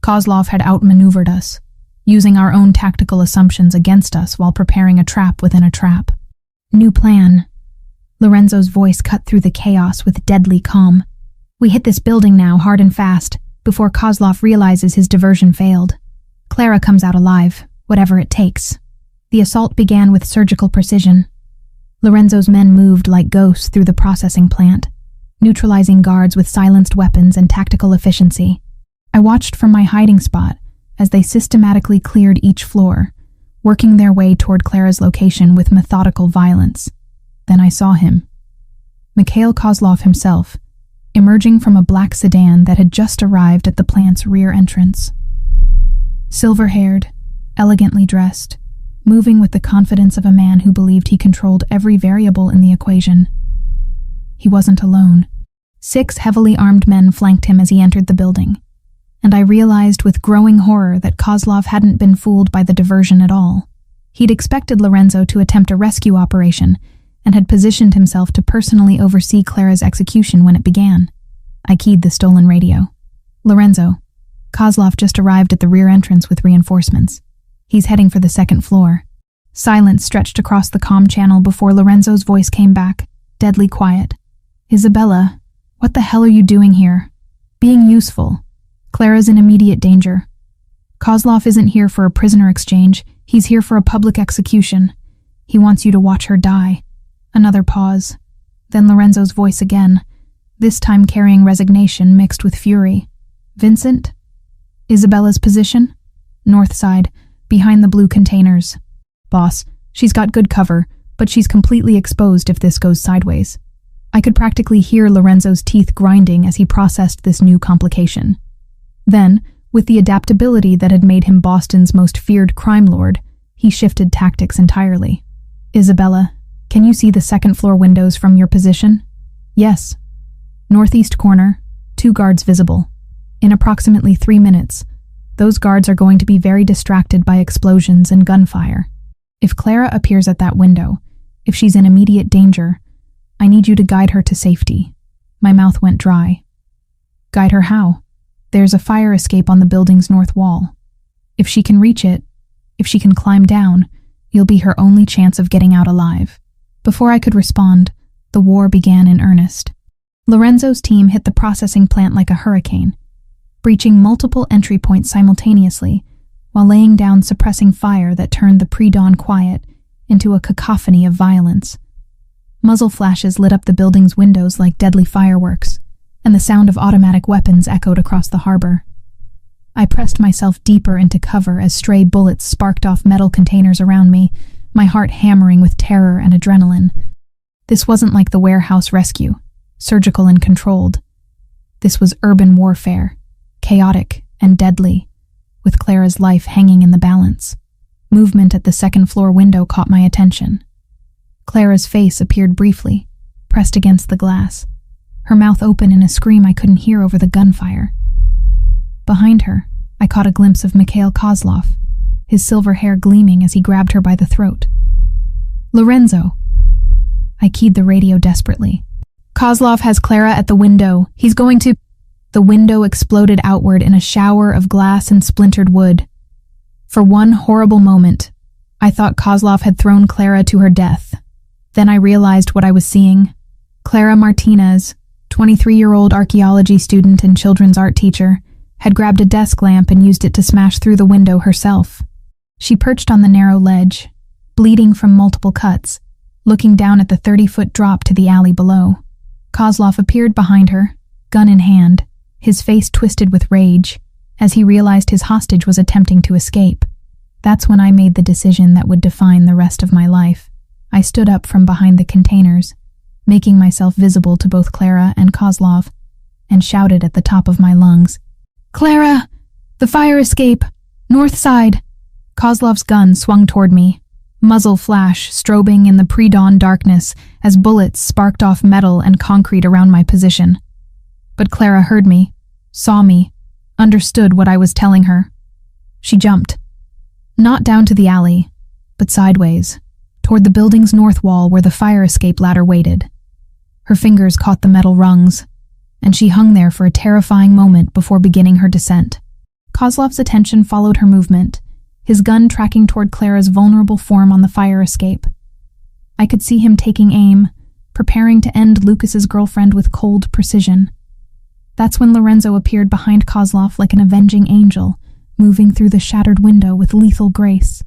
Speaker 1: Kozlov had outmaneuvered us, using our own tactical assumptions against us while preparing a trap within a trap. New plan. Lorenzo's voice cut through the chaos with deadly calm. We hit this building now, hard and fast, before Kozlov realizes his diversion failed. Clara comes out alive, whatever it takes. The assault began with surgical precision. Lorenzo's men moved like ghosts through the processing plant, neutralizing guards with silenced weapons and tactical efficiency. I watched from my hiding spot as they systematically cleared each floor, working their way toward Clara's location with methodical violence. Then I saw him. Mikhail Kozlov himself, emerging from a black sedan that had just arrived at the plant's rear entrance. Silver-haired, elegantly dressed, moving with the confidence of a man who believed he controlled every variable in the equation. He wasn't alone. 6 heavily armed men flanked him as he entered the building, and I realized with growing horror that Kozlov hadn't been fooled by the diversion at all. He'd expected Lorenzo to attempt a rescue operation and had positioned himself to personally oversee Clara's execution when it began. I keyed the stolen radio. Lorenzo, Kozlov just arrived at the rear entrance with reinforcements. He's heading for the 2nd floor. Silence stretched across the comm channel before Lorenzo's voice came back, deadly quiet. Isabella, what the hell are you doing here? Being useful. Clara's in immediate danger. Kozlov isn't here for a prisoner exchange. He's here for a public execution. He wants you to watch her die. Another pause. Then Lorenzo's voice again, this time carrying resignation mixed with fury. Vincent? Isabella's position? North side, behind the blue containers. Boss, she's got good cover, but she's completely exposed if this goes sideways. I could practically hear Lorenzo's teeth grinding as he processed this new complication. Then, with the adaptability that had made him Boston's most feared crime lord, he shifted tactics entirely. Isabella, can you see the 2nd floor windows from your position? Yes. Northeast corner, 2 guards visible. In approximately 3 minutes, those guards are going to be very distracted by explosions and gunfire. If Clara appears at that window, if she's in immediate danger, I need you to guide her to safety. My mouth went dry. Guide her how? There's a fire escape on the building's north wall. If she can reach it, if she can climb down, you'll be her only chance of getting out alive. Before I could respond, the war began in earnest. Lorenzo's team hit the processing plant like a hurricane, breaching multiple entry points simultaneously, while laying down suppressing fire that turned the pre-dawn quiet into a cacophony of violence. Muzzle flashes lit up the building's windows like deadly fireworks, and the sound of automatic weapons echoed across the harbor. I pressed myself deeper into cover as stray bullets sparked off metal containers around me, my heart hammering with terror and adrenaline. This wasn't like the warehouse rescue, surgical and controlled. This was urban warfare, chaotic and deadly, with Clara's life hanging in the balance. Movement at the 2nd floor window caught my attention. Clara's face appeared briefly, pressed against the glass, her mouth open in a scream I couldn't hear over the gunfire. Behind her, I caught a glimpse of Mikhail Kozlov, his silver hair gleaming as he grabbed her by the throat. Lorenzo! I keyed the radio desperately. Kozlov has Clara at the window. He's going to... The window exploded outward in a shower of glass and splintered wood. For one horrible moment, I thought Kozlov had thrown Clara to her death. Then I realized what I was seeing. Clara Martinez, 23-year-old archaeology student and children's art teacher, had grabbed a desk lamp and used it to smash through the window herself. She perched on the narrow ledge, bleeding from multiple cuts, looking down at the 30-foot drop to the alley below. Kozlov appeared behind her, gun in hand, his face twisted with rage, as he realized his hostage was attempting to escape. That's when I made the decision that would define the rest of my life. I stood up from behind the containers, making myself visible to both Clara and Kozlov, and shouted at the top of my lungs, "Clara! The fire escape! North side!" Kozlov's gun swung toward me, muzzle flash strobing in the pre-dawn darkness as bullets sparked off metal and concrete around my position. But Clara heard me, saw me, understood what I was telling her. She jumped. Not down to the alley, but sideways, toward the building's north wall where the fire escape ladder waited. Her fingers caught the metal rungs, and she hung there for a terrifying moment before beginning her descent. Kozlov's attention followed her movement, his gun tracking toward Clara's vulnerable form on the fire escape. I could see him taking aim, preparing to end Lucas's girlfriend with cold precision. That's when Lorenzo appeared behind Kozlov like an avenging angel, moving through the shattered window with lethal grace.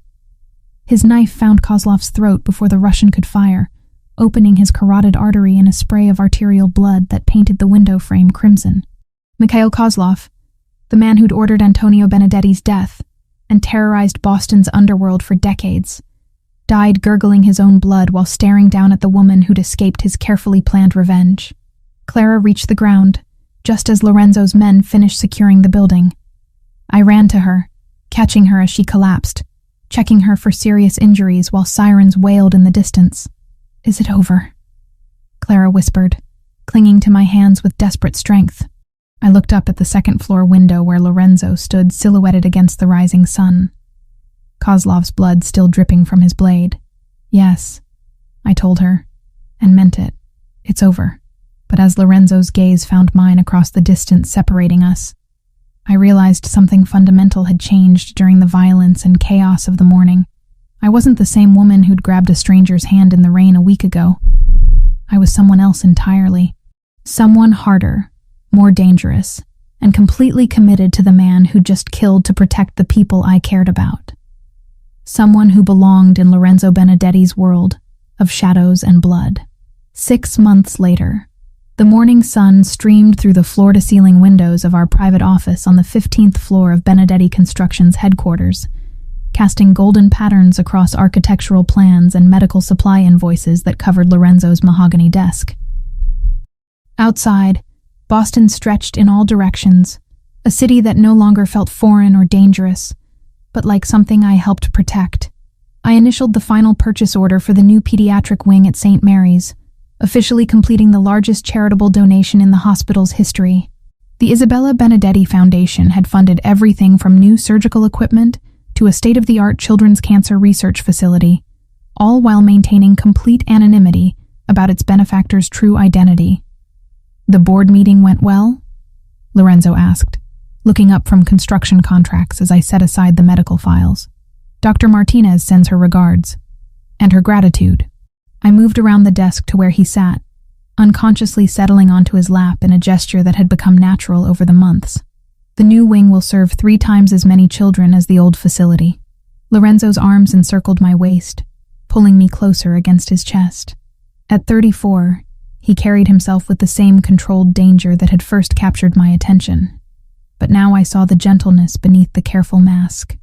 Speaker 1: His knife found Kozlov's throat before the Russian could fire, opening his carotid artery in a spray of arterial blood that painted the window frame crimson. Mikhail Kozlov, the man who'd ordered Antonio Benedetti's death and terrorized Boston's underworld for decades, died gurgling his own blood while staring down at the woman who'd escaped his carefully planned revenge. Clara reached the ground, just as Lorenzo's men finished securing the building. I ran to her, catching her as she collapsed, checking her for serious injuries while sirens wailed in the distance. "Is it over?" Clara whispered, clinging to my hands with desperate strength. I looked up at the second-floor window where Lorenzo stood silhouetted against the rising sun, Kozlov's blood still dripping from his blade. "Yes," I told her, and meant it. "It's over." But as Lorenzo's gaze found mine across the distance separating us, I realized something fundamental had changed during the violence and chaos of the morning. I wasn't the same woman who'd grabbed a stranger's hand in the rain a week ago. I was someone else entirely. Someone harder, more dangerous, and completely committed to the man who'd just killed to protect the people I cared about. Someone who belonged in Lorenzo Benedetti's world of shadows and blood. 6 months later, the morning sun streamed through the floor-to-ceiling windows of our private office on the 15th floor of Benedetti Construction's headquarters, casting golden patterns across architectural plans and medical supply invoices that covered Lorenzo's mahogany desk. Outside, Boston stretched in all directions, a city that no longer felt foreign or dangerous, but like something I helped protect. I initialed the final purchase order for the new pediatric wing at St. Mary's, officially completing the largest charitable donation in the hospital's history. The Isabella Benedetti Foundation had funded everything from new surgical equipment to a state-of-the-art children's cancer research facility, all while maintaining complete anonymity about its benefactor's true identity. "The board meeting went well?" Lorenzo asked, looking up from construction contracts as I set aside the medical files. "Dr. Martinez sends her regards, and her gratitude." I moved around the desk to where he sat, unconsciously settling onto his lap in a gesture that had become natural over the months. "The new wing will serve 3 times as many children as the old facility." Lorenzo's arms encircled my waist, pulling me closer against his chest. At 34, he carried himself with the same controlled danger that had first captured my attention. But now I saw the gentleness beneath the careful mask.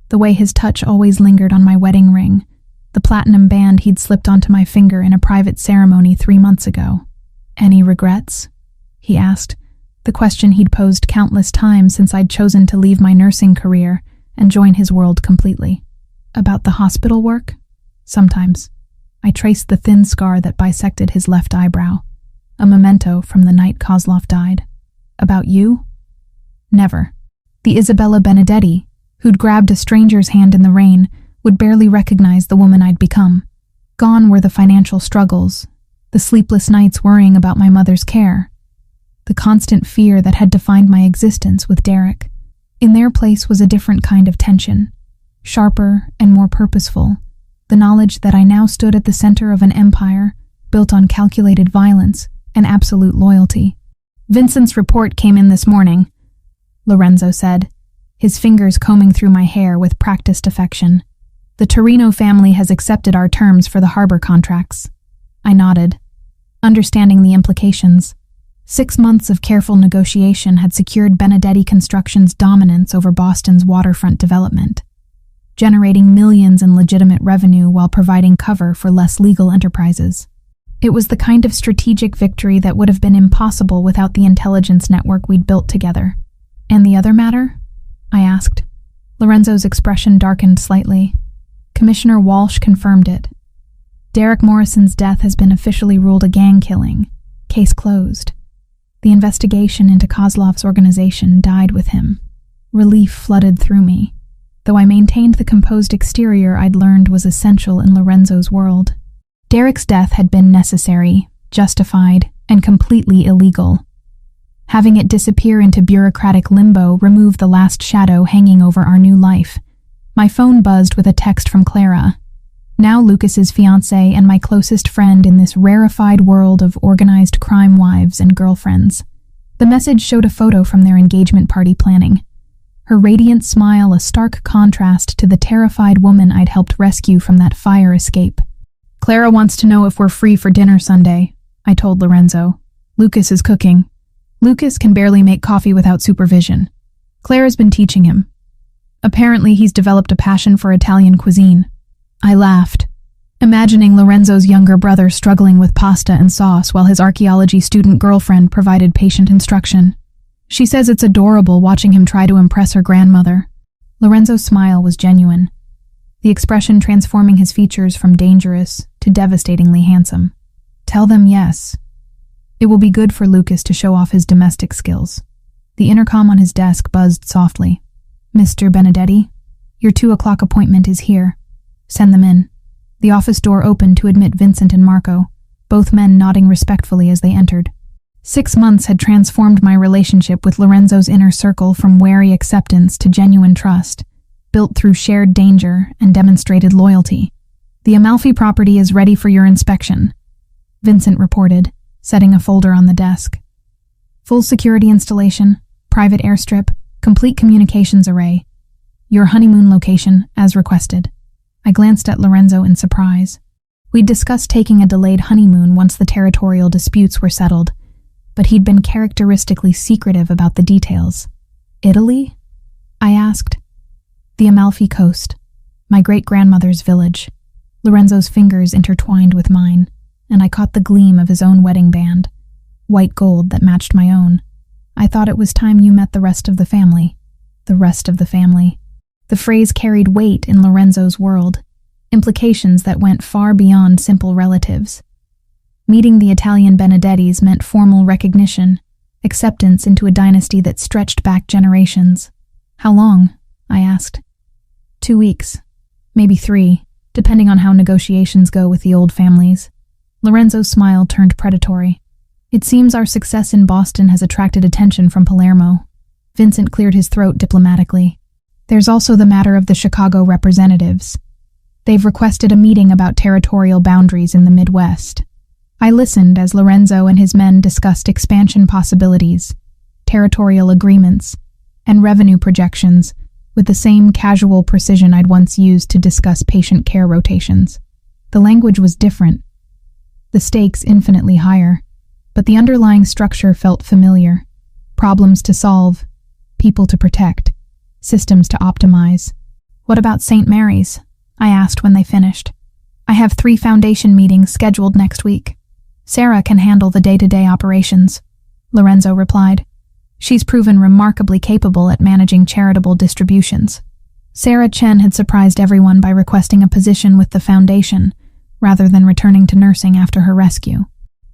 Speaker 1: The way his touch always lingered on my wedding ring, the platinum band he'd slipped onto my finger in a private ceremony 3 months ago. "Any regrets?" he asked, the question he'd posed countless times since I'd chosen to leave my nursing career and join his world completely. "About the hospital work?" "Sometimes." I traced the thin scar that bisected his left eyebrow, a memento from the night Kozlov died. "About you?" "Never." The Isabella Benedetti, who'd grabbed a stranger's hand in the rain, would barely recognize the woman I'd become. Gone were the financial struggles, the sleepless nights worrying about my mother's care, the constant fear that had defined my existence with Derek. In their place was a different kind of tension, sharper and more purposeful, the knowledge that I now stood at the center of an empire built on calculated violence and absolute loyalty. "Vincent's report came in this morning," Lorenzo said, his fingers combing through my hair with practiced affection. "The Torino family has accepted our terms for the harbor contracts." I nodded, understanding the implications. 6 months of careful negotiation had secured Benedetti Construction's dominance over Boston's waterfront development, generating millions in legitimate revenue while providing cover for less legal enterprises. It was the kind of strategic victory that would have been impossible without the intelligence network we'd built together. "And the other matter?" I asked. Lorenzo's expression darkened slightly. "Commissioner Walsh confirmed it. Derek Morrison's death has been officially ruled a gang killing. Case closed. The investigation into Kozlov's organization died with him." Relief flooded through me, though I maintained the composed exterior I'd learned was essential in Lorenzo's world. Derek's death had been necessary, justified, and completely illegal. Having it disappear into bureaucratic limbo removed the last shadow hanging over our new life. My phone buzzed with a text from Clara. now Lucas's fiancée and my closest friend in this rarefied world of organized crime wives and girlfriends. The message showed a photo from their engagement party planning. Her radiant smile a stark contrast to the terrified woman I'd helped rescue from that fire escape. "Clara wants to know if we're free for dinner Sunday," I told Lorenzo. "Lucas is cooking. Lucas can barely make coffee without supervision. Clara's been teaching him. Apparently he's developed a passion for Italian cuisine." I laughed, imagining Lorenzo's younger brother struggling with pasta and sauce while his archaeology student girlfriend provided patient instruction. She says it's adorable watching him try to impress her grandmother. Lorenzo's smile was genuine, the expression transforming his features from dangerous to devastatingly handsome. "Tell them yes. It will be good for Lucas to show off his domestic skills." The intercom on his desk buzzed softly. "Mr. Benedetti, your 2 o'clock appointment is here. Send them in." The office door opened to admit Vincent and Marco, both men nodding respectfully as they entered. 6 months had transformed my relationship with Lorenzo's inner circle from wary acceptance to genuine trust, built through shared danger and demonstrated loyalty. "The Amalfi property is ready for your inspection," Vincent reported, setting a folder on the desk. "Full security installation, private airstrip, complete communications array. Your honeymoon location, as requested." I glanced at Lorenzo in surprise. We'd discussed taking a delayed honeymoon once the territorial disputes were settled, but he'd been characteristically secretive about the details. "Italy?" I asked. "The Amalfi Coast, my great-grandmother's village." Lorenzo's fingers intertwined with mine, and I caught the gleam of his own wedding band, white gold that matched my own. "I thought it was time you met the rest of the family." The rest of the family. The phrase carried weight in Lorenzo's world, implications that went far beyond simple relatives. Meeting the Italian Benedettis meant formal recognition, acceptance into a dynasty that stretched back generations. "How long?" I asked. 2 weeks, maybe 3, depending on how negotiations go with the old families. Lorenzo's smile turned predatory. "It seems our success in Boston has attracted attention from Palermo." Vincent cleared his throat diplomatically. "There's also the matter of the Chicago representatives. They've requested a meeting about territorial boundaries in the Midwest." I listened as Lorenzo and his men discussed expansion possibilities, territorial agreements, and revenue projections with the same casual precision I'd once used to discuss patient care rotations. The language was different, the stakes infinitely higher, but the underlying structure felt familiar. Problems to solve, people to protect, systems to optimize. "What about St. Mary's?" I asked when they finished. "I have 3 foundation meetings scheduled next week. Sarah can handle the day-to-day operations," Lorenzo replied. "She's proven remarkably capable at managing charitable distributions." Sarah Chen had surprised everyone by requesting a position with the foundation, rather than returning to nursing after her rescue.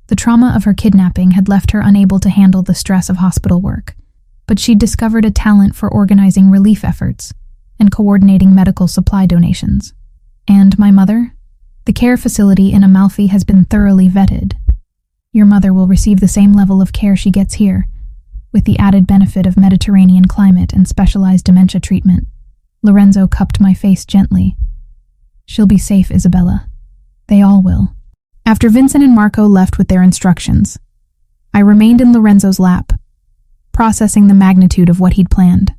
Speaker 1: The trauma of her kidnapping had left her unable to handle the stress of hospital work, but she'd discovered a talent for organizing relief efforts and coordinating medical supply donations. "And my mother? The care facility in Amalfi has been thoroughly vetted. Your mother will receive the same level of care she gets here, with the added benefit of Mediterranean climate and specialized dementia treatment." Lorenzo cupped my face gently. "She'll be safe, Isabella. They all will." After Vincent and Marco left with their instructions, I remained in Lorenzo's lap, processing the magnitude of what he'd planned.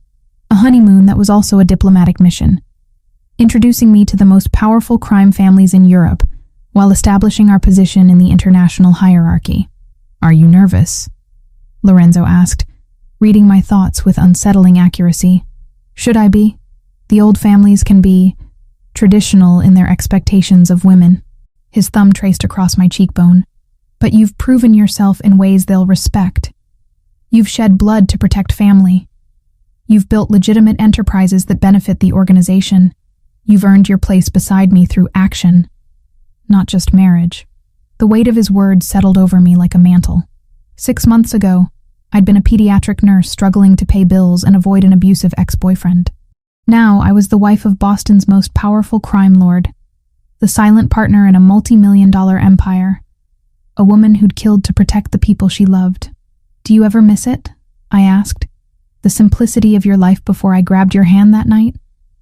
Speaker 1: A honeymoon that was also a diplomatic mission, introducing me to the most powerful crime families in Europe while establishing our position in the international hierarchy. "Are you nervous?" Lorenzo asked, reading my thoughts with unsettling accuracy. "Should I be? The old families can be traditional in their expectations of women." His thumb traced across my cheekbone. "But you've proven yourself in ways they'll respect. You've shed blood to protect family. You've built legitimate enterprises that benefit the organization. You've earned your place beside me through action, not just marriage." The weight of his words settled over me like a mantle. 6 months ago, I'd been a pediatric nurse struggling to pay bills and avoid an abusive ex-boyfriend. Now I was the wife of Boston's most powerful crime lord, the silent partner in a multi-million-dollar empire, a woman who'd killed to protect the people she loved. "Do you ever miss it?" I asked. "The simplicity of your life before I grabbed your hand that night?"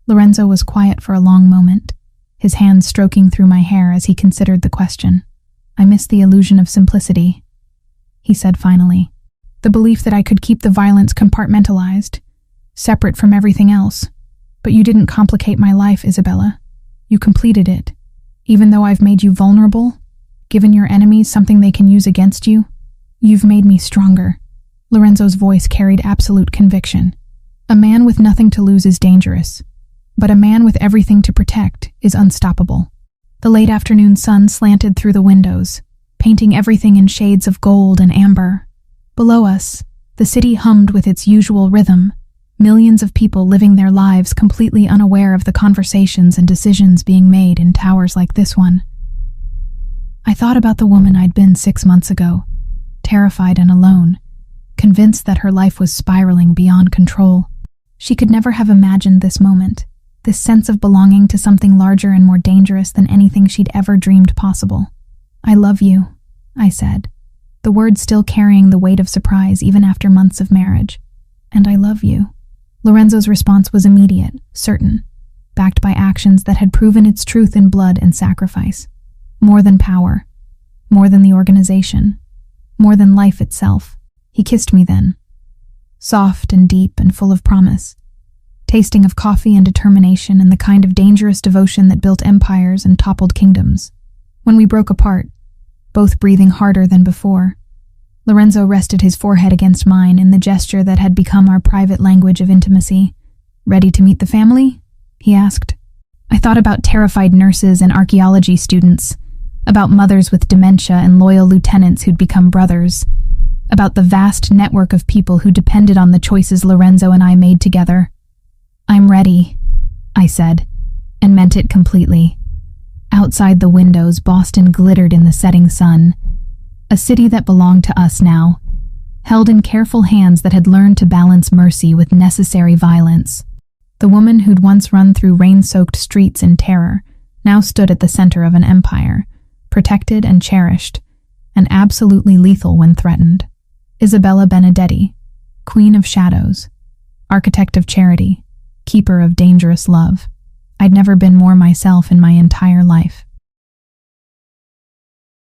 Speaker 1: Lorenzo was quiet for a long moment. his hands stroking through my hair as he considered the question. "I miss the illusion of simplicity," he said finally. "The belief that I could keep the violence compartmentalized, separate from everything else. But you didn't complicate my life, Isabella. You completed it. Even though I've made you vulnerable, given your enemies something they can use against you, you've made me stronger." Lorenzo's voice carried absolute conviction. A man with nothing to lose is dangerous, but a man with everything to protect is unstoppable. The late afternoon sun slanted through the windows, painting everything in shades of gold and amber. Below us, the city hummed with its usual rhythm, millions of people living their lives completely unaware of the conversations and decisions being made in towers like this one. I thought about the woman I'd been 6 months ago, terrified and alone, convinced that her life was spiraling beyond control. She could never have imagined this moment, this sense of belonging to something larger and more dangerous than anything she'd ever dreamed possible. "I love you," I said, the words still carrying the weight of surprise even after months of marriage. "And I love you." Lorenzo's response was immediate, certain, backed by actions that had proven its truth in blood and sacrifice. More than power, more than the organization, more than life itself. He kissed me then, soft and deep and full of promise, tasting of coffee and determination and the kind of dangerous devotion that built empires and toppled kingdoms. When we broke apart, both breathing harder than before, Lorenzo rested his forehead against mine in the gesture that had become our private language of intimacy. "Ready to meet the family?" he asked. I thought about terrified nurses and archaeology students, about mothers with dementia and loyal lieutenants who'd become brothers, about the vast network of people who depended on the choices Lorenzo and I made together. "I'm ready," I said, and meant it completely. Outside the windows, Boston glittered in the setting sun, a city that belonged to us now, held in careful hands that had learned to balance mercy with necessary violence. The woman who'd once run through rain-soaked streets in terror now stood at the center of an empire, protected and cherished, and absolutely lethal when threatened. Isabella Benedetti, Queen of Shadows, Architect of Charity, Keeper of Dangerous Love. I'd never been more myself in my entire life.